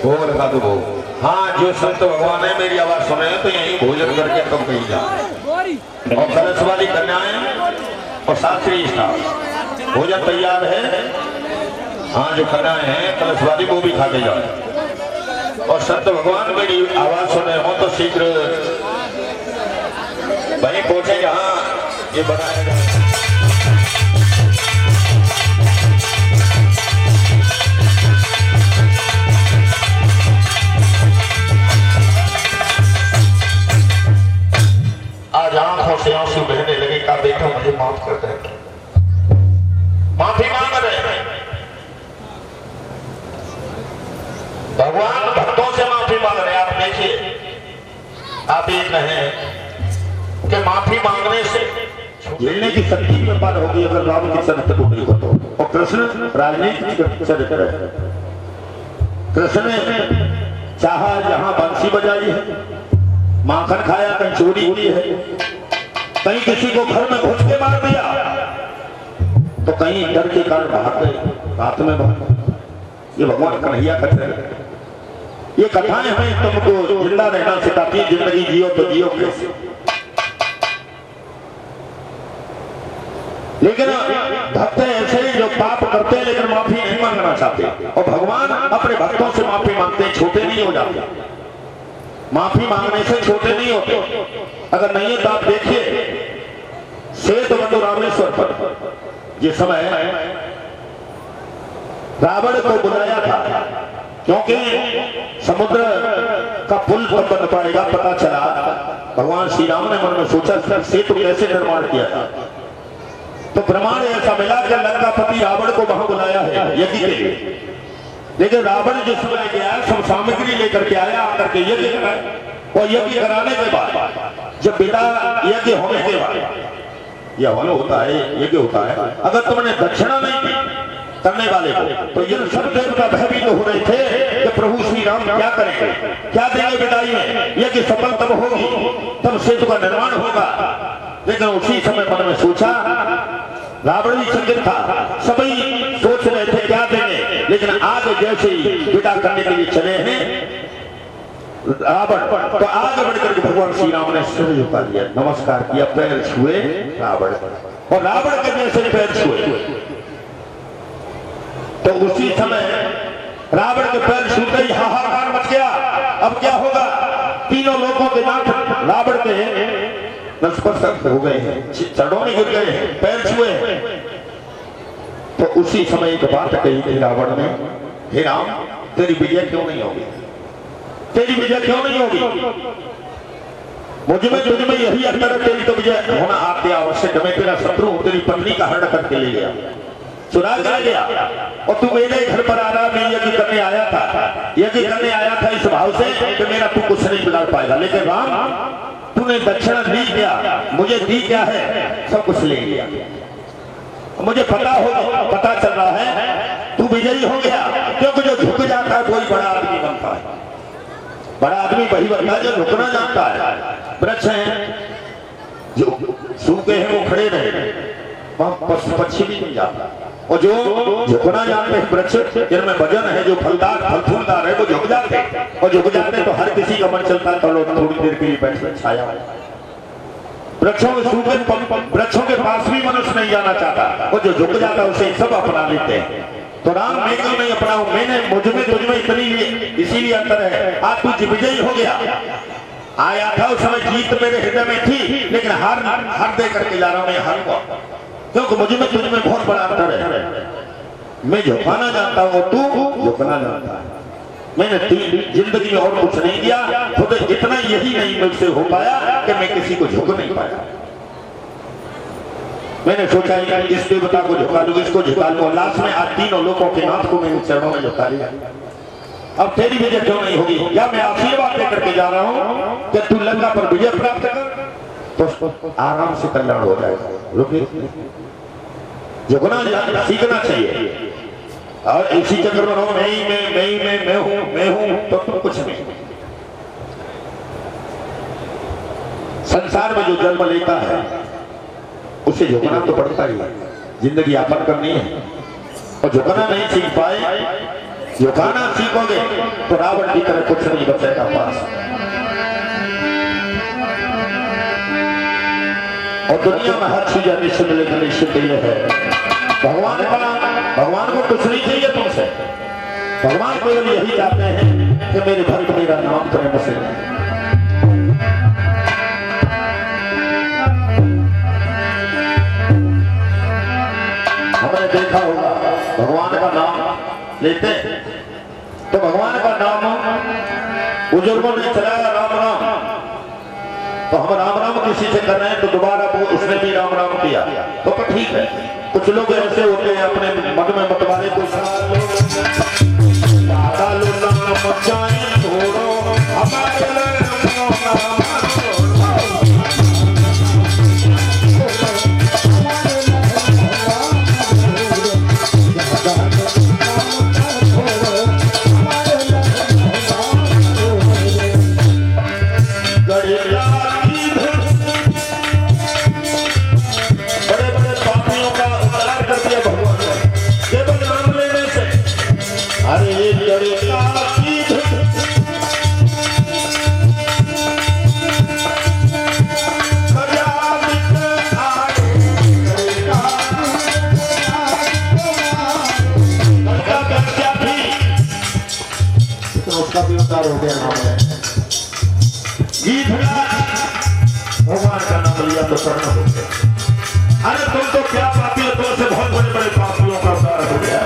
Speaker 1: भोग लगा दो भोग। हाँ, जो संत भगवान है मेरी आवाज सुने तो यही भोजन करके कब कहीं जाए। और कलश वाली कन्याएं और शास्त्रीय स्टाफ भोजन तैयार है। हाँ, जो कन्याएं हैं कलश वाली वो भी खा के जाए। और संत भगवान मेरी आवाज सुने हो तो शीघ्र वहीं पहुंचे जहाँ ये बनाया जाए। आज आंखों से आंसू बहने लगे का बेटा मुझे माफ कर दे। माफी मांग रहे हैं भगवान, भक्तों से माफी मांग रहे हैं। आप देखिए आप ये कहें कि माफी मांगने से झेलने की शक्ति में पार होगी अगर राम के चरित्र को नहीं हो तो। और कृष्ण राजनीति का चरित्र है। कृष्ण ने चाहा जहां बंसी बजाई है, माखन खाया, कहीं चोरी की है, कहीं किसी को घर में घुस के मार दिया, तो कहीं डर के कारण भाग गए, रात में भाग गए। ये भगवान कन्हैया का चरित्र है। ये कथाएं हमें तुमको जिंदा रहना सिखाती है, जिंदगी जियो तो जियो कैसे। लेकिन भक्त ऐसे जो पाप करते हैं लेकिन माफी नहीं मांगना चाहते, और भगवान अपने भक्तों से माफी मांगते हैं, छोटे नहीं हो जाते। माफी मांगने से छोटे नहीं होते। अगर नहीं है तो आप देखिए श्वेत बंधु रामेश्वर पर जिस समय रावण को बुलाया था, क्योंकि समुद्र का पुल कब बन पाएगा पता चला, भगवान श्री राम ने मन में सोचा सेतु कैसे निर्माण किया था, तो प्रमाण ऐसा मिला कि लंकापति रावण को वहां बुलाया है यज्ञ के लिए। लेकिन रावण जिस समय गया सब सामग्री लेकर के आया, आकर के यज्ञ कराया, और यज्ञ कराने के बाद जब बिना यज्ञ होने के बाद यह होता है, यज्ञ होता है, अगर तुमने दक्षिणा नहीं दी करने वाले को, तो ये सब देवता भयभीत हो रहे थे कि प्रभु श्री राम क्या करेंगे, क्या देंगे विदाई में, यज्ञ सफल तब होगी, तब सेतु का निर्माण होगा। लेकिन उसी समय मन में सोचा, रावण भी चकित था, सभी सोच रहे थे क्या देंगे, लेकिन आगे जैसे ही विदा करने के लिए चले हैं रावण, तो आगे बढ़कर के भगवान श्री राम ने सिर झुका लिया, नमस्कार किया, पैर छुए रावण, और रावण के जैसे पैर छुए। तो उसी समय रावण के पैर छूते ही हाहाकार मच गया। अब क्या होगा, तीनों लोगों के नाथ रावण के नतमस्तक हो गए हैं, चरणों में गिर गए हैं, पैर छुए हैं। तो उसी समय एक बात कही थी रावण ने, हे राम तेरी विजय क्यों नहीं होगी, तेरी विजय क्यों नहीं होगी, मुझमें तुझमें यही अंतर है, तेरी तो विजय होना आते आवश्यक है। मैं तेरा शत्रु हूं, तेरी पत्नी का हरण करके ले गया, चुरा कर गया, और तू मेरे घर पर आ रहा, मैं यज्ञ करने आया था, यज्ञ करने आया था इस भाव से कि मेरा तू कुछ नहीं बिगाड़ पाएगा। लेकिन राम तूने दक्षिणा दी क्या, मुझे दी क्या है, सब कुछ ले लिया। मुझे पता चल रहा है तू विजयी हो गया, क्योंकि जो झुक जाता है वही बड़ा आदमी बनता है। बड़ा आदमी वही बनता है जो झुकना जानता है। वृक्ष हैं जो सूखे हैं वो खड़े रहे, वहां पक्षी भी नहीं जाता, और जो झुकना जानते हैं वृक्ष जिनमें वजन है, जो फलदार फल फूलदार है, वो झुक जाते हैं, और झुक जाते तो हर किसी का मन चलता है थोड़ी देर के लिए बैठ छाया। वृक्षों के सूखे वृक्षों के पास भी मनुष्य नहीं जाना चाहता, और जो झुक जाता है उसे सब अपना लेते हैं। तो राम मैं क्यों नहीं अपनाऊं, मैंने मुझमें तुझमें इतनी इसीलिए अंतर है। आज तू विजयी हो गया, आया था उस समय जीत मेरे हृदय में थी, लेकिन हार दे करके जा रहा हूं, मैं हारूंगा, क्योंकि मुझे में तुझमें बहुत बड़ा अंतर है। मैं झुकाना जानता हूं, तू झुकना जानता है। मैंने जिंदगी में और कुछ नहीं किया, खुद इतना यही नहीं मुझसे हो पाया कि मैं किसी को झुक नहीं पाया। मैंने सोचा इस देवता को झुका लूं, इसको झुका लूं, लास्ट में आज तीनों लोगों के नाथ को मैंने चरणों में झुका लिया। अब तेरी विजय क्यों नहीं होगी, या मैं आशीर्वाद लेकर के जा रहा हूं कि तू लंका पर विजय प्राप्त कर, तो आराम से कल्याण हो जाएगा। रुकिए, झुकना सीखना चाहिए, और इसी चक्कर में मैं हूं तो तुम कुछ नहीं। संसार में जो जन्म लेता है उसे झुकना तो पड़ता ही है, जिंदगी यापन करनी है, और झुकना नहीं सीख पाए, झुकाना सीखोगे तो रावण की तरह कुछ नहीं बचेगा पास। और दुनिया में हर चीज निश्चित है। भगवान को कुछ नहीं चाहिए तुमसे, भगवान केवल यही चाहते हैं कि मेरे भक्त मेरा नाम प्रेम से। हमने देखा होगा भगवान का नाम लेते तो भगवान का नाम बुजुर्गों ने चलाया राम राम, तो हम राम राम किसी से कर रहे हैं तो दोबारा वो उसने भी राम राम किया तो ठीक है। कुछ लोग ऐसे होते हैं अपने मन में मतवाले को हमारे भगवान का नाम लिया तो शरण हो गया। अरे तुम तो क्या पापी हो, तुमसे बहुत बड़े बड़े पापियों का उद्धार हो गया।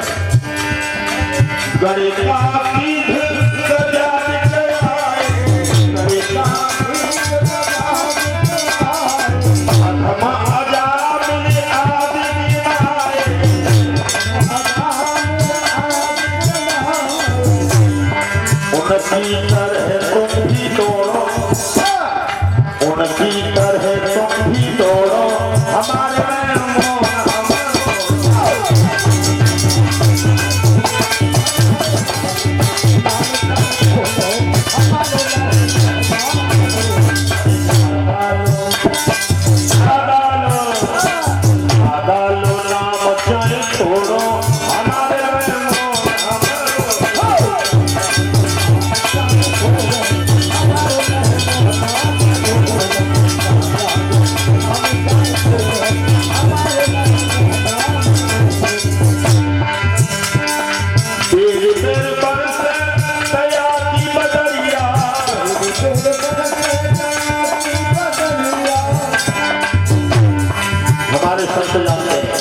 Speaker 1: गरीब पापी सजा उनकी तरह तुम भी दौड़ो, उनकी तरह तुम भी दौड़ो, हमारे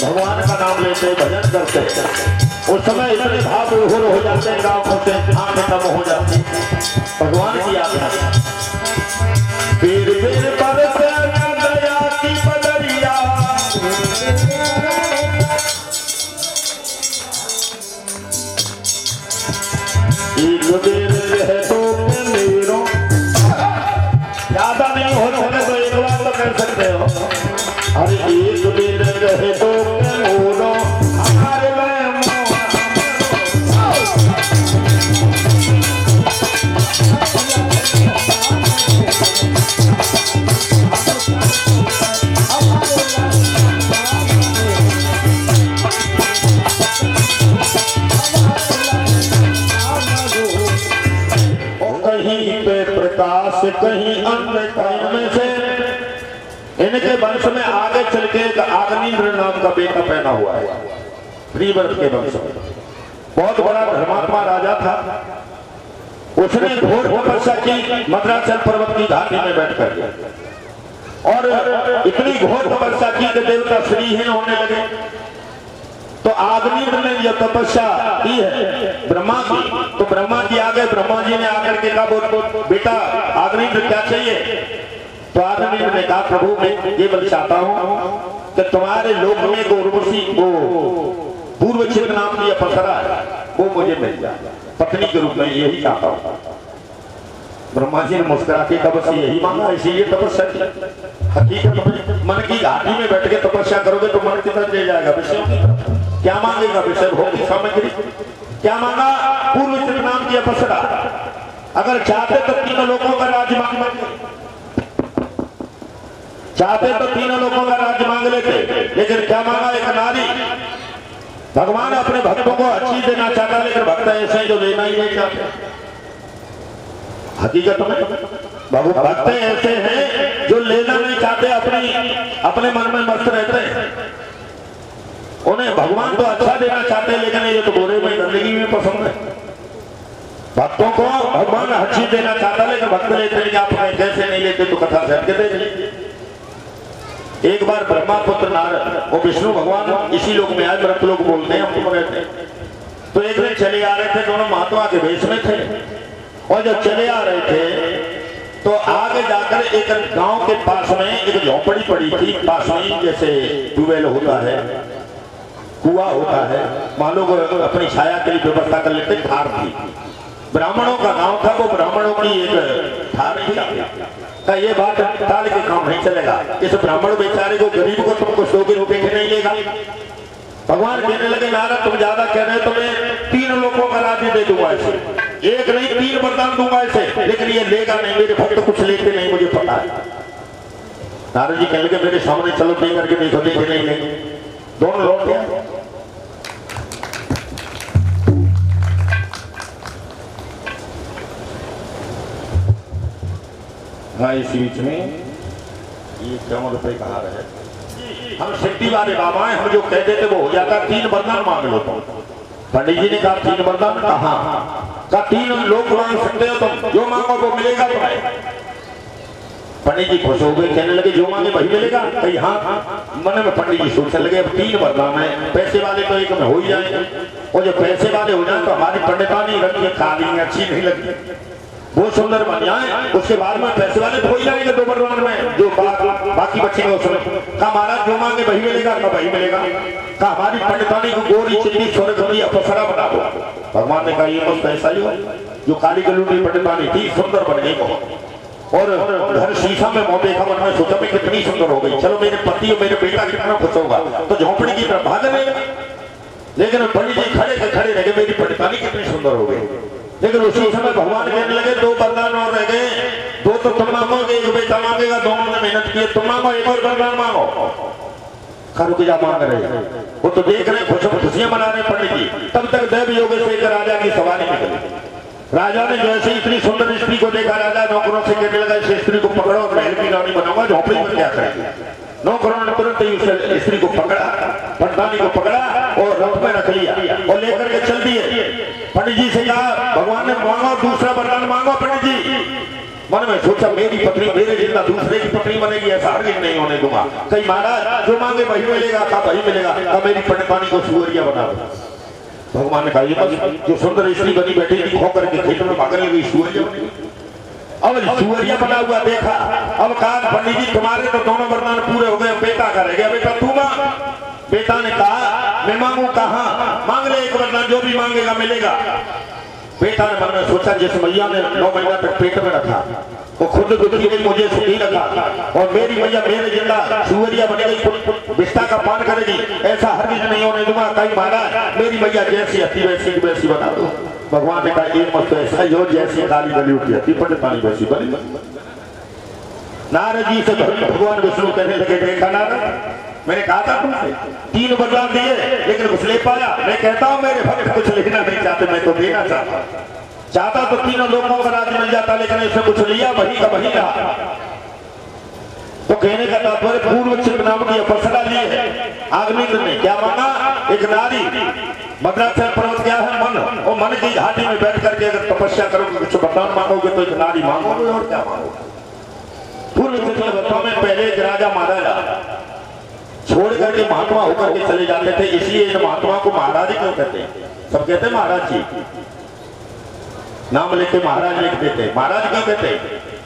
Speaker 1: भगवान का नाम लेते भजन करते उस समय इतने भाव विभोर हो जाते हैं, गाँव होते आंखें कम हो जाती भगवान की आज्ञा। फिर बरसे दया की बदरिया, एक बेर रहे तो मेरो, ज्यादा नहीं होने तो एक बार तो कर सकते हो। अरे एक बेर रहे तो मोरो हमारे कहीं पे प्रकाश कहीं अन्य में से इनके वंश में आगे चल के आग्नेय नाम का बेटा पैदा हुआ है। प्रियव्रत के वंश में बहुत बड़ा धर्मात्मा राजा था। उसने घोर तपस्या की मद्राचल पर्वत की घाटी में बैठकर, और इतनी घोर तपस्या की कि देवता श्रीहीन होने लगे। तो आग्नेय ने यह तपस्या की है ब्रह्मा की, तो ब्रह्मा जी आ गए। ब्रह्मा जी ने आकर के कहा बोल बेटा आग्नेय क्या चाहिए? तो आग्नेय ने कहा प्रभु मैं ये बल चाहता हूँ कि तुम्हारे लोक में उर्वशी को पूर्व छिद नाम की अप्सरा है वो मुझे मिल जाए पत्नी के रूप में, यही चाहता हूँ। ब्रह्मा जी ने मुस्कुरा के बस यही मांगा, इसीलिए तपस्या की। हकीकत में मन की घाटी में बैठ के तपस्या करोगे तो मन कितना ले जाएगा विषयों की। क्या मांगेगा? विषय भोग सामग्री। क्या मांगा? पूर्व छिद नाम की अप्सरा। अगर चाहते तो तीनों लोगों का राज्य चाहते तो तीनों लोगों का राज्य मांग लेते, लेकिन क्या मांगा? एक नारी। भगवान अपने भक्तों को अच्छी देना चाहता, लेकिन भक्त ऐसे हैं जो लेना ही नहीं चाहते। हकीकत में भक्त ऐसे हैं जो लेना नहीं चाहते, अपने मन में मस्त रहते हैं। उन्हें भगवान तो अच्छा देना चाहते हैं, लेकिन ये तो बोरे में गंदगी में पसंद है। भक्तों को भगवान अच्छी देना चाहता, लेकिन भक्त लेते नहीं। आप कैसे नहीं लेते तो कथा से हटके दे। एक बार ब्रह्मा पुत्र नारद वो विष्णु भगवान इसी लोक में आए, मृत लोग बोलते हैं हम तो रहते हैं। तो एक दिन चले आ रहे थे, दोनों महात्मा के वेश में थे, और जब चले आ रहे थे तो आगे जाकर एक गांव के पास में एक झोपड़ी पड़ी थी। पास में जैसे ट्यूबवेल होता है, कुआं होता है, मान लो अपनी छाया के लिए व्यवस्था कर लेते। थार थी, ब्राह्मणों का गांव था, वो ब्राह्मणों की एक थार का ये बात ताल के काम नहीं चलेगा। इस ब्राह्मण बेचारे को गरीब को तुम कुछ 2 रुपए के नहीं लेगा। भगवान कहने लगे नारद तुम ज्यादा कह रहे हो, तो मैं 3 लोगों का राज्य दे दूंगा ऐसे, एक नहीं 3 वरदान दूंगा ऐसे, लेकिन ये लेगा नहीं। मेरे भक्त कुछ लेते नहीं, मुझे पता है। नारद जी कहने लगे मेरे सामने चलो दे करके देखो, देखे नहीं लेंगे। दोनों लौट गया। हाँ इसी बीच में ये 54 रुपए कहा रहे। हम शक्ति वाले बाबा हैं, हम जो कह देते वो हो जाता। 3 वरदान मांग लो तुम। पंडित जी ने कहा 3 वरदान कहा 3 लोग मांग सकते हो तुम, जो मांगो वो मिलेगा तुम्हें। पंडित जी खुश हो गए, कहने लगे जो मांगे वही मिलेगा। कही हाँ। मन में पंडित जी सोचने लगे अब 3 वरदान है, पैसे वाले तो एक में हो ही जाएंगे, और जो पैसे वाले हो जाए तो हमारी पंडितानी रंग की काली अच्छी नहीं लगती, वो सुंदर बन जाए, उसके बाद में पैसे वाले तो हो ही जाएंगे 2 वरदान में, जो बाकी बचेंगे उसमें। कहा महाराज जो मांगे वही मिलेगा, कहा वही मिलेगा। कहा हमारी पंडितानी को गोरी चिट्टी स्वर्ग अप्सरा बना दो। भगवान ने कहा ये बस ऐसा ही हो, जो काली गलूटी पंडितानी थी सुंदर बन गई बहुत, और घर शीशा में मुंह देखा, मन में सोचा मैं कितनी सुंदर हो गई, चलो मेरे पति और मेरे बेटा कितना खुश होगा, तो झोंपड़ी की तरफ भाग गए। लेकिन पंडित जी खड़े के खड़े रह गए, मेरी पंडितानी कितनी सुंदर हो गई। लेकिन उसी समय भगवान कहने लगे 2 वरदान और रह गए, 2 तो तुम मांगोगे, 1 बेटा मांगेगा, दोनों ने मेहनत की, तुम मांगो 1 और वरदान मांगो। रुक जा मांग रहे, वो तो देख रहे खुशियां मना रहे पंडित जी। तब तक दैव योग से एक राजा की सवारी निकली। राजा ने जैसे इतनी सुंदर स्त्री को देखा, राजा नौकरों से कहने लगा इस स्त्री को पकड़ो और महल की रानी बनाऊंगा, झोंपड़ी में क्या करेंगे। नौकरों ने तुरंत ही उस स्त्री को पकड़ा, पंडितानी को पकड़ा और रथ में रख लिया और लेकर के चल दिए। पंडित जी से कहा भगवान ने मांगो दूसरा वरदान मांगो। पंडित जी मन में सोचा मेरी पत्नी मेरे जितना दूसरे की पत्नी बनेगी, ऐसा हरगिज नहीं होने दूंगा। कहीं महाराज जो मांगे वही मिलेगा, कहा वही मिलेगा। कहा मेरी पंडितानी को सुअरिया बना दो। भगवान ने कहा ये बस जो सुंदर स्त्री बनी बैठी थी खो करके खेत में भागने लगी, सुअरिया बनी। अब सुअरिया बना हुआ देखा। अब कहा पंडित जी तुम्हारे तो दोनों वरदान पूरे हो गए, बेटा का रह गया, बेटा तू मांग। बेटा ने कहा मैं मांगू कहाँ, मांग ले 1 वरदान, जो भी मांगेगा मिलेगा। बेटा ने मन में सोचा जिस मैया ने 9 महीना तक पेट में रखा वो खुद दुखी गई, मुझे सुखी रखा, और मेरी मैया मेरे जिंदा सुअरिया बन गई, बिस्ता का पान करेगी, ऐसा हरगिज नहीं होने दूंगा। कहीं महाराज मेरी मैया जैसी हती वैसी वैसी बना दो। भगवान ने कहा एक मत ऐसा जो जैसी काली गली उठी हती पंडितानी वैसी बनी। नारद जी से भगवान विष्णु कहने लगे देखा नारद मैंने कहा था तुमसे 3 वरदान दिए लेकिन कुछ ले पाया। मैं कहता हूँ मेरे भक्त कुछ लेना नहीं चाहते, मैं तो देना चाहता तो 3 लोगों का राज मिल जाता, लेकिन इसने कुछ लिया वही का वही रहा। तो कहने का तात्पर्य पूर्व चित्त नाम की अप्सरा ली है। आग्नेय ने क्या मांगा, एक नारी। मद्राचल पर्वत क्या है, मन, और मन की घाटी में बैठ करके अगर तपस्या करोगे कुछ वरदान मांगोगे तो एक नारी मांगोगे, और क्या मांगोगे। पूर्व चित्त में पहले एक राजा महाराजा छोड़ करके महात्मा होकर के चले जाते थे, इसलिए इन महात्मा को महाराज क्यों कहते हैं। सब कहते हैं महाराज जी, नाम लेके महाराज लिख देते। महाराज क्यों कहते,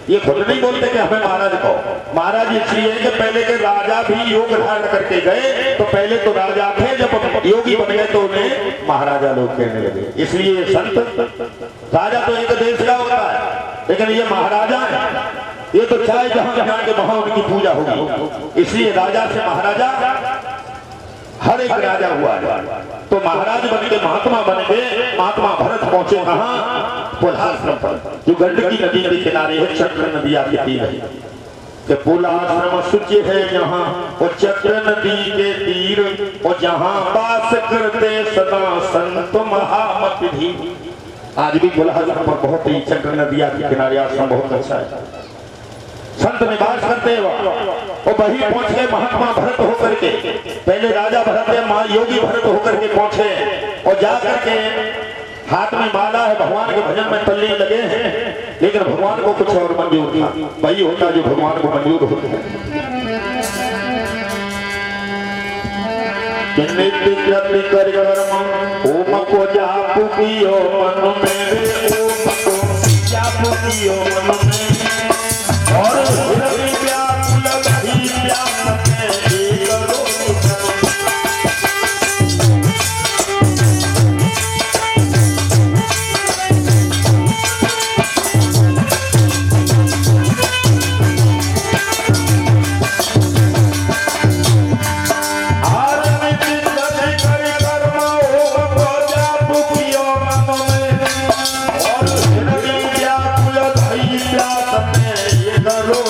Speaker 1: ये खुद नहीं बोलते कि हमें महाराज कहो। महाराज इसलिए है कि पहले के राजा भी योग धारण करके गए, तो पहले तो राजा थे, जब योगी बन गए तो उन्हें महाराजा लोग कहने लगे। इसलिए संत राजा तो एक देश का होता है, लेकिन ये महाराजा है, ये तो चाहे जहां जहां के वहां उनकी पूजा होगी। इसलिए राजा से महाराजा हर एक राजा हुआ है। तो महाराज बन के महात्मा बन गए। महात्मा भरत पहुंचे कहां, पुलाश्रम पर, जो गंडकी नदी के किनारे है। चक्र नदी आती है, पुलाश्रम सूची है यहाँ, और चक्र नदी के तीर, और जहाँ वास करते सदा संत महामति भी। आज भी पुलाश्रम पर बहुत ही चक्र नदी के किनारे आश्रम बहुत अच्छा है, संत निवास करते हैं और वही पहुंच गए महात्मा भरत होकर के। पहले राजा भरत है, मां योगी भरत होकर के पहुंचे और जाकर के हाथ में माला है, भगवान के भजन में तल्लीन लगे हैं। लेकिन भगवान को कुछ और मंजूर था, वही होता जो भगवान को मंजूर होता है। ओम को जापू पियो मन में, ओम को जापू पियो मन में, और व्याकुल भई व्याप में करो।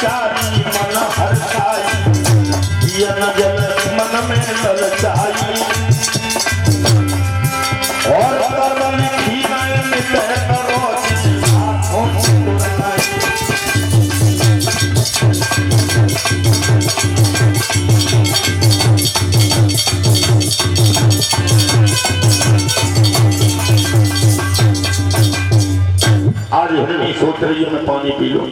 Speaker 1: विचारी मन हर्षाई यन जल मन में ललचाई और कर्म लिखी में मिटे करो आँखों से तुरनाई आज हिरनी सोच रही है मैं पानी पी लूं।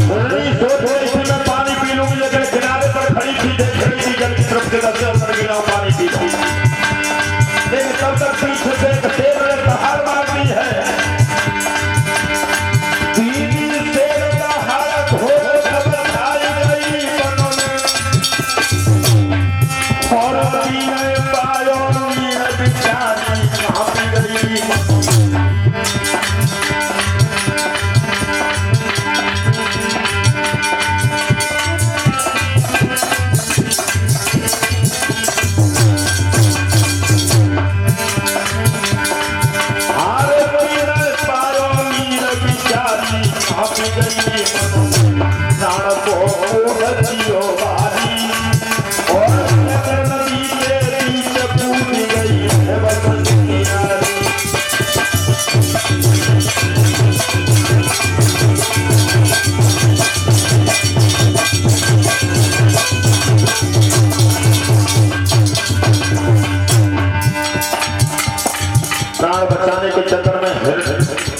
Speaker 1: हिरनी सोच रही थी मैं पानी पी लूंगी लेकिन किनारे पर खड़ी थी देख रही थी जल की तरफ से दस अंदर गिरा पानी पी थी लेकिन तब तक पीछे से एक शेर ने दहाड़ मार दी है। तीन शेर दहाड़ घोर सब खाई गई बनों ने और पीने पायो नीर बिचारी कहाँ पी गई। हारे पीने पायो नीर बिचारी कहाँ पी गई। प्राण को रचियो बारी और नदी के बीच कूद गई है बसंत की नारी। प्राण बचाने के चक्कर में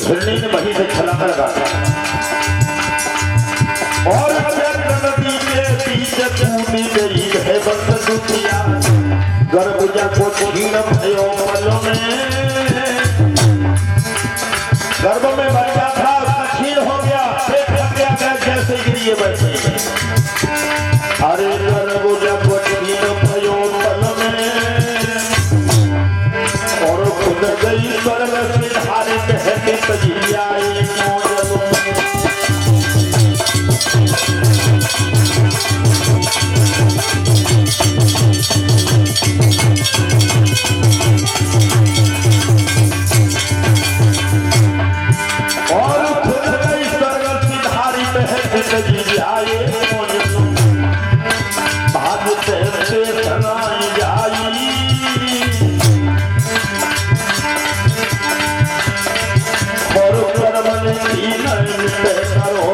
Speaker 1: हिरनी ने वहीं से छलांग लगा और नदी के बीच कूद गई है बसंतिया। गर्भ को छीन भयो पलों में गर्भ में बच्चा था छीन हो गया पेट लग गया जैसे गिरिए बैठे। अरे गर्भ को छीन भयो पलों में और खुद गई स्वर्ग से धारे कहते तजियाए मौजलों में। और खुद गई स्वर्ग से धारी कहते तजियाए मौजलों में। भागते से सनाई जाई और कर्म की नहीं पे करो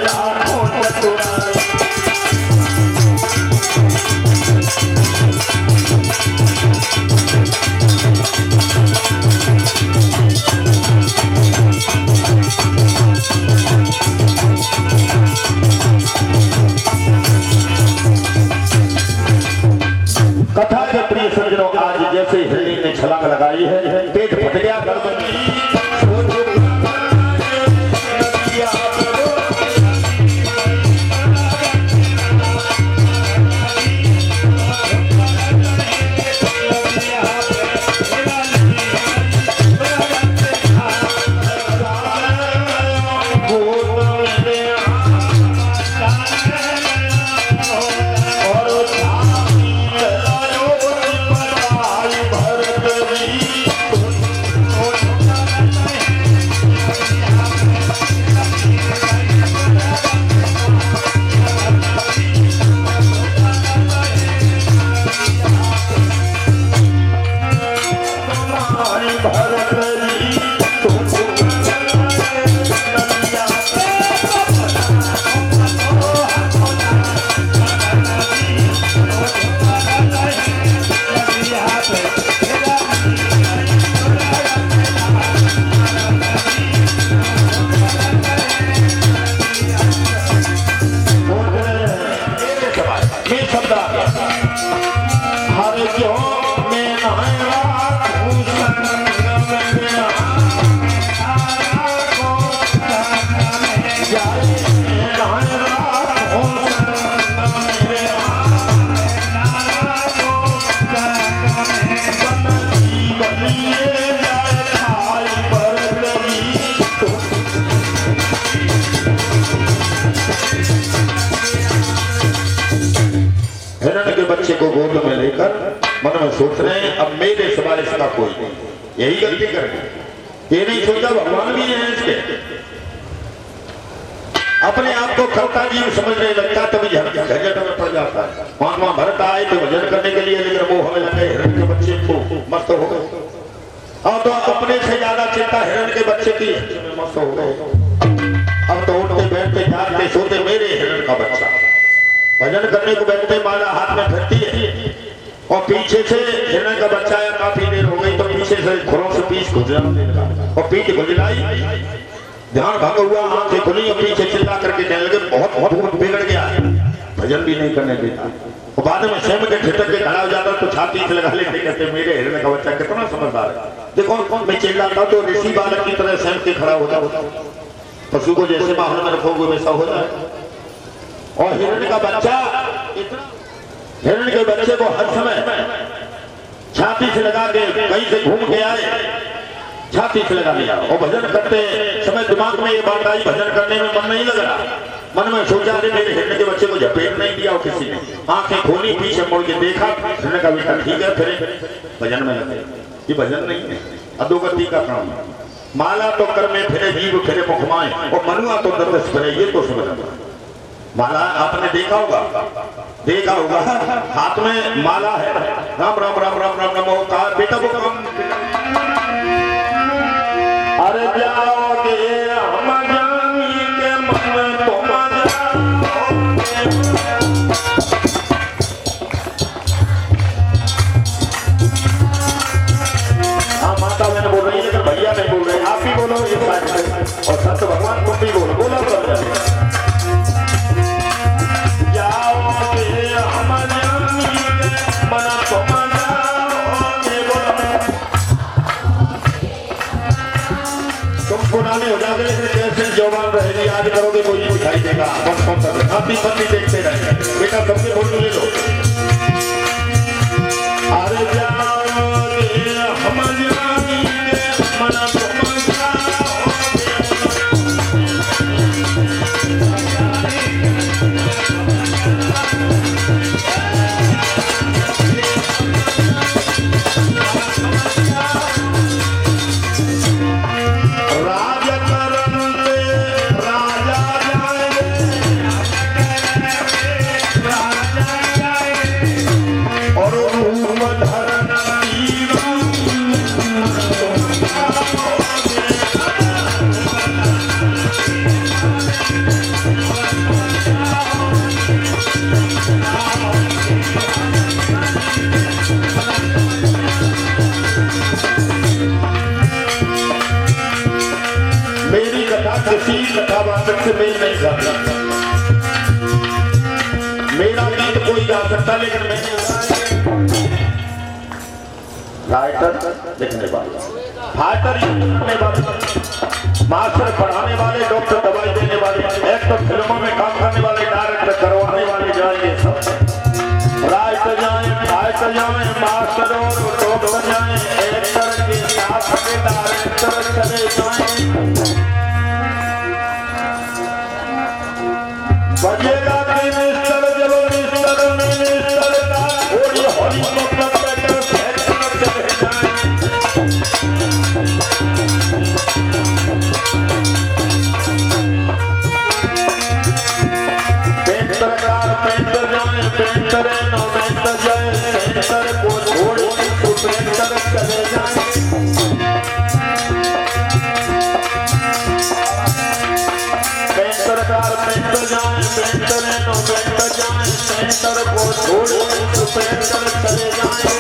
Speaker 1: लाखों चतुराई। कथा के प्रिय सज्जनों आज जैसे हिरनी ने छलांग लगाई है पेट फट गया गर्भ हिरण के बच्चे को गोद में लेकर मन में सोच रहे हैं अब मेरे सिवाय इसका कोई नहीं, यही गलती कर दी। ये नहीं सोचा भगवान भी है इसके, अपने आप को कर्ता जीव समझने लगता तभी झंझट में पड़ जाता है। वहां भरत आए थे भजन करने के लिए, लेकिन वो हमें लगे हिरण के बच्चे को मस्त हो गए, और तो अपने से ज्यादा चिंता हिरण के बच्चे की, मस्त हो गए। अब तो उठते बैठते जागते सोते मेरे हिरण का बच्चा। भजन करने को बैठते माला हाथ में फिरती है और पीछे से हिरण का बच्चा आया, काफी देर हो गई तो पीछे से खुरों से पीछ गुजराने लगा और पीठ गुजलाई, ध्यान भंग हुआ, आंखें खुली और पीछे चिल्ला करके कहने लगे बहुत बहुत बिगड़ गया है, भजन भी नहीं करने देता। और बाद में स्वयं के ठिठक के खड़ा हो जाता तो छाती से लगा लेते, कहते मेरे हिरण का बच्चा कितना समझदार है। देखो मैं चिल्लाता तो ऋषि बालक की तरह स्वयं के खड़ा होता, पशु को जैसे माहौल में रखोगे वैसा हो जाए। और हिरण का बच्चा, हिरण के बच्चे को हर समय छाती से लगा के कहीं से घूम के आए, छाती से लगा लिया। और भजन करते समय दिमाग में ये बात आई, भजन करने में मन नहीं लग रहा, मन में सोचा अरे मेरे हिरण के बच्चे को झपेट नहीं दिया। और किसी ने आंखें खोली, पीछे मुड़ के देखा, हिरण का बेटा ठीक है, फिर भजन में लगे। ये भजन नहीं है, अधोगति का काम है। माला तो कर में फिरे जीव फिरे मुखमाए और मनुआ तो दर्द फिरे, ये तो समझ। माला आपने देखा होगा हाथ में माला है, राम राम राम राम राम नमो का बेटा वो काम। अरे जाओगे हम जानी के मन तुम जाओगे। हाँ माता मैंने बोल रही है, लेकिन भैया नहीं बोल रहे, आप ही बोलो ये बात है। और सत्य भगवान को भी बोलो, बोला पुराने हो जाओगे जैसे जवान रहेगी, आज करोगे कोई नहीं दिखाई देगा। आप भी सब भी देखते रहे बेटा, सबके फोटो ले लो। अरे जाओगे हम जानी मना कथावाचक से मेल नहीं खाता। मेरा गीत कोई गा सकता, लेकिन मैं राइटर लिखने वाला, फाइटर लिखने वाले, मास्टर पढ़ाने वाले, डॉक्टर दवाई देने वाले, एक्टर फिल्मों में काम करने वाले, डायरेक्टर करवाने वाले जाएंगे सब। राइटर जाए, फाइटर जाए, मास्टर और डॉक्टर जाए, एक्टर के साथ डायरेक्टर चले जाए। बजेगा मिनिस्टर जब मिनिस्टर मिनिस्टर का होली होली मतलब बेटर फैशन चले जाए। पेंटर का पेंटर जाए, पेंटर नो पेंटर जाए, पेंटर को छोड़ तो पेंटर चले जाए। पेंटर का पेंटर जाए, पेंटर नो पेंटर जाए, पेंटर को छोड़ तो पेंटर चले जाए।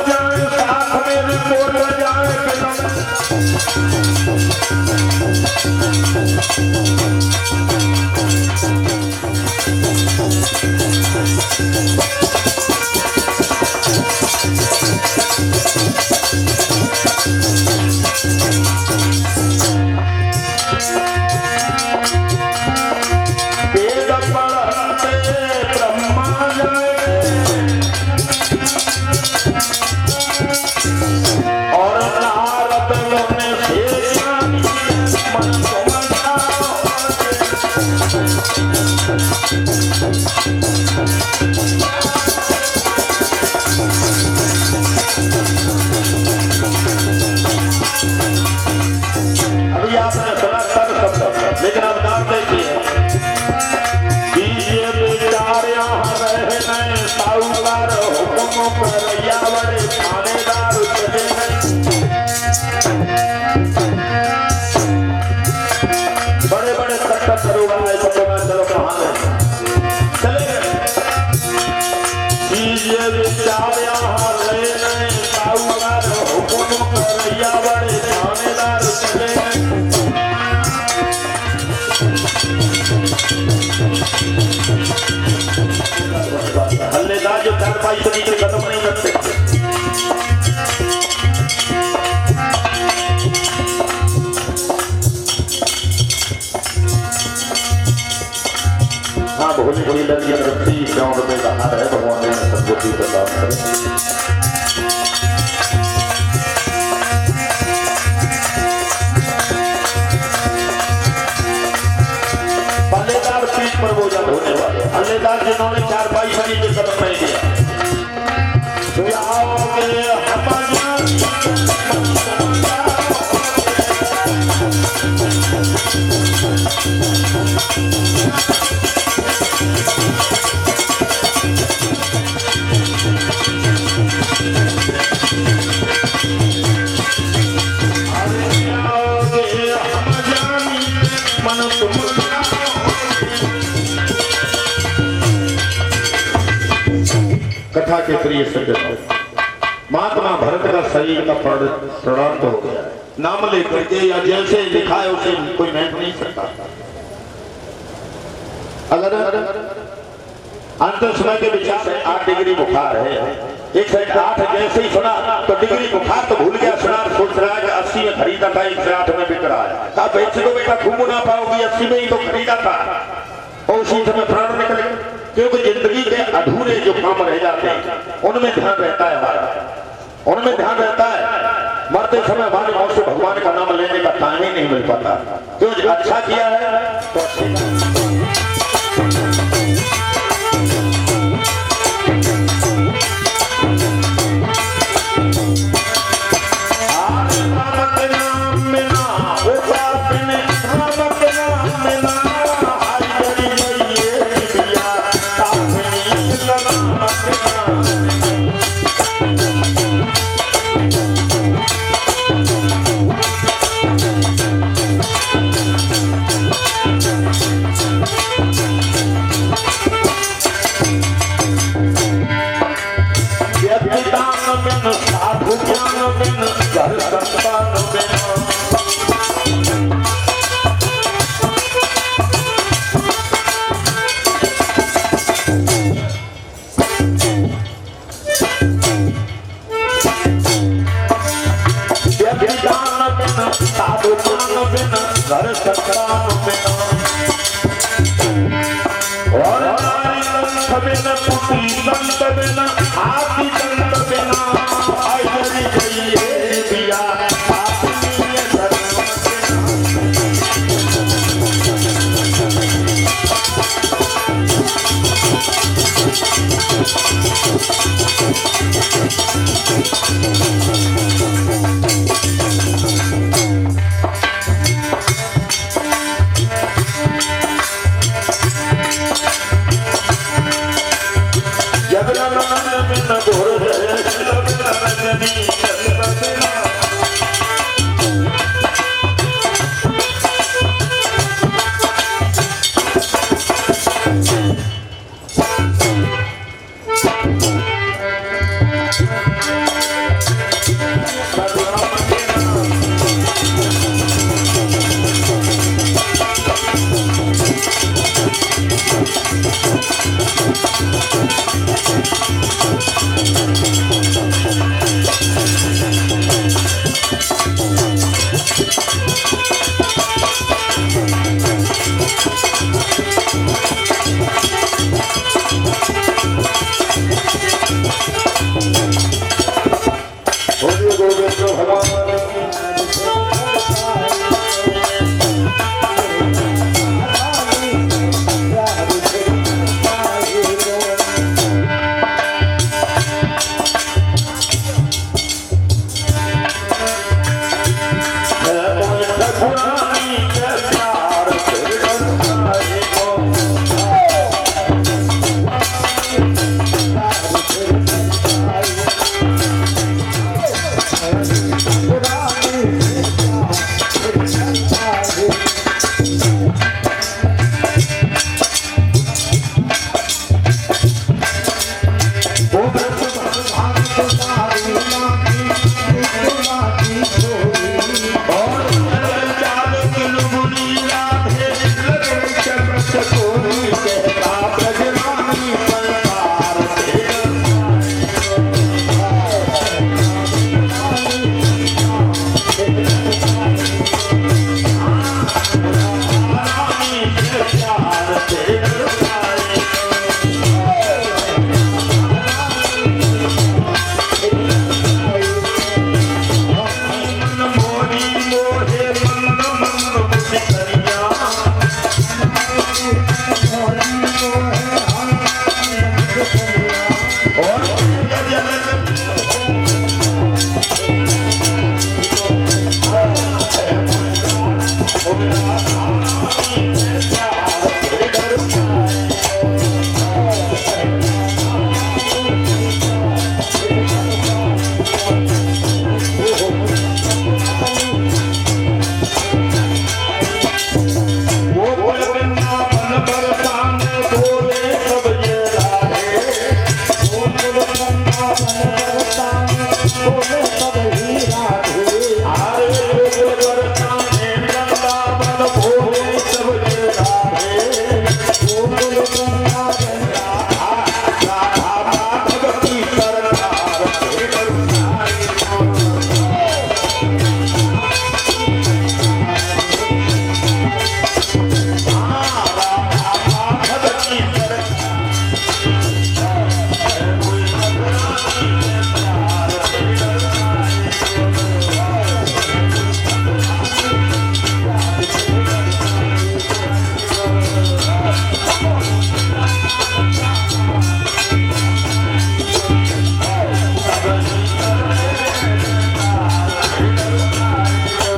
Speaker 1: जाए साथ में रिपोर्ट जाए अभी आपने सुना सर शब्द, लेकिन अब नाम देखिए। ये बेचार यहाँ रहने साहूकार हुक्म करैया बड़े थानेदार चले बड़े बड़े कट्टर करूंगा चलो कहाँ चले ये बेचार यहाँ रहने साहूकार हुक्म करैया बड़े थानेदार चले हल्लेदार जो चारपाई से नीचे कदम नहीं रखते। हाँ भोली भोली लड़की रखी गाँव में कहा है भगवान ने सबको प्रदान करे। हल्लेदार पीठ पर बोझा ढोने वाले हल्लेदार जिन्होंने चारपाई से नीचे कदम नहीं दिया। कथा के प्रिय सज्जनों, महात्मा भरत का शरीर का प्रणत हो गया है। नाम लेकर के या जैसे लिखा है उसे कोई मेट नहीं सकता। अगर अंत समय के विचार से 8 डिग्री बुखार है, एक साइड 8 जैसे ही सुना तो डिग्री बुखार तो भूल गया, सुना सोच रहा है कि 80 में खरीदा था, 108 में बिक रहा है। कहा बेच लो बेटा, घूम ना पाओगी, 80 में ही तो खरीदा था। और उसी समय प्राण निकले, क्योंकि जिंदगी के अधूरे जो काम रह जाते हैं उनमें ध्यान रहता है हमारा, उनमें ध्यान रहता है। मरते समय हमारे मुंह से भगवान का नाम लेने का टाइम ही नहीं मिल पाता। क्यों? अच्छा किया है तो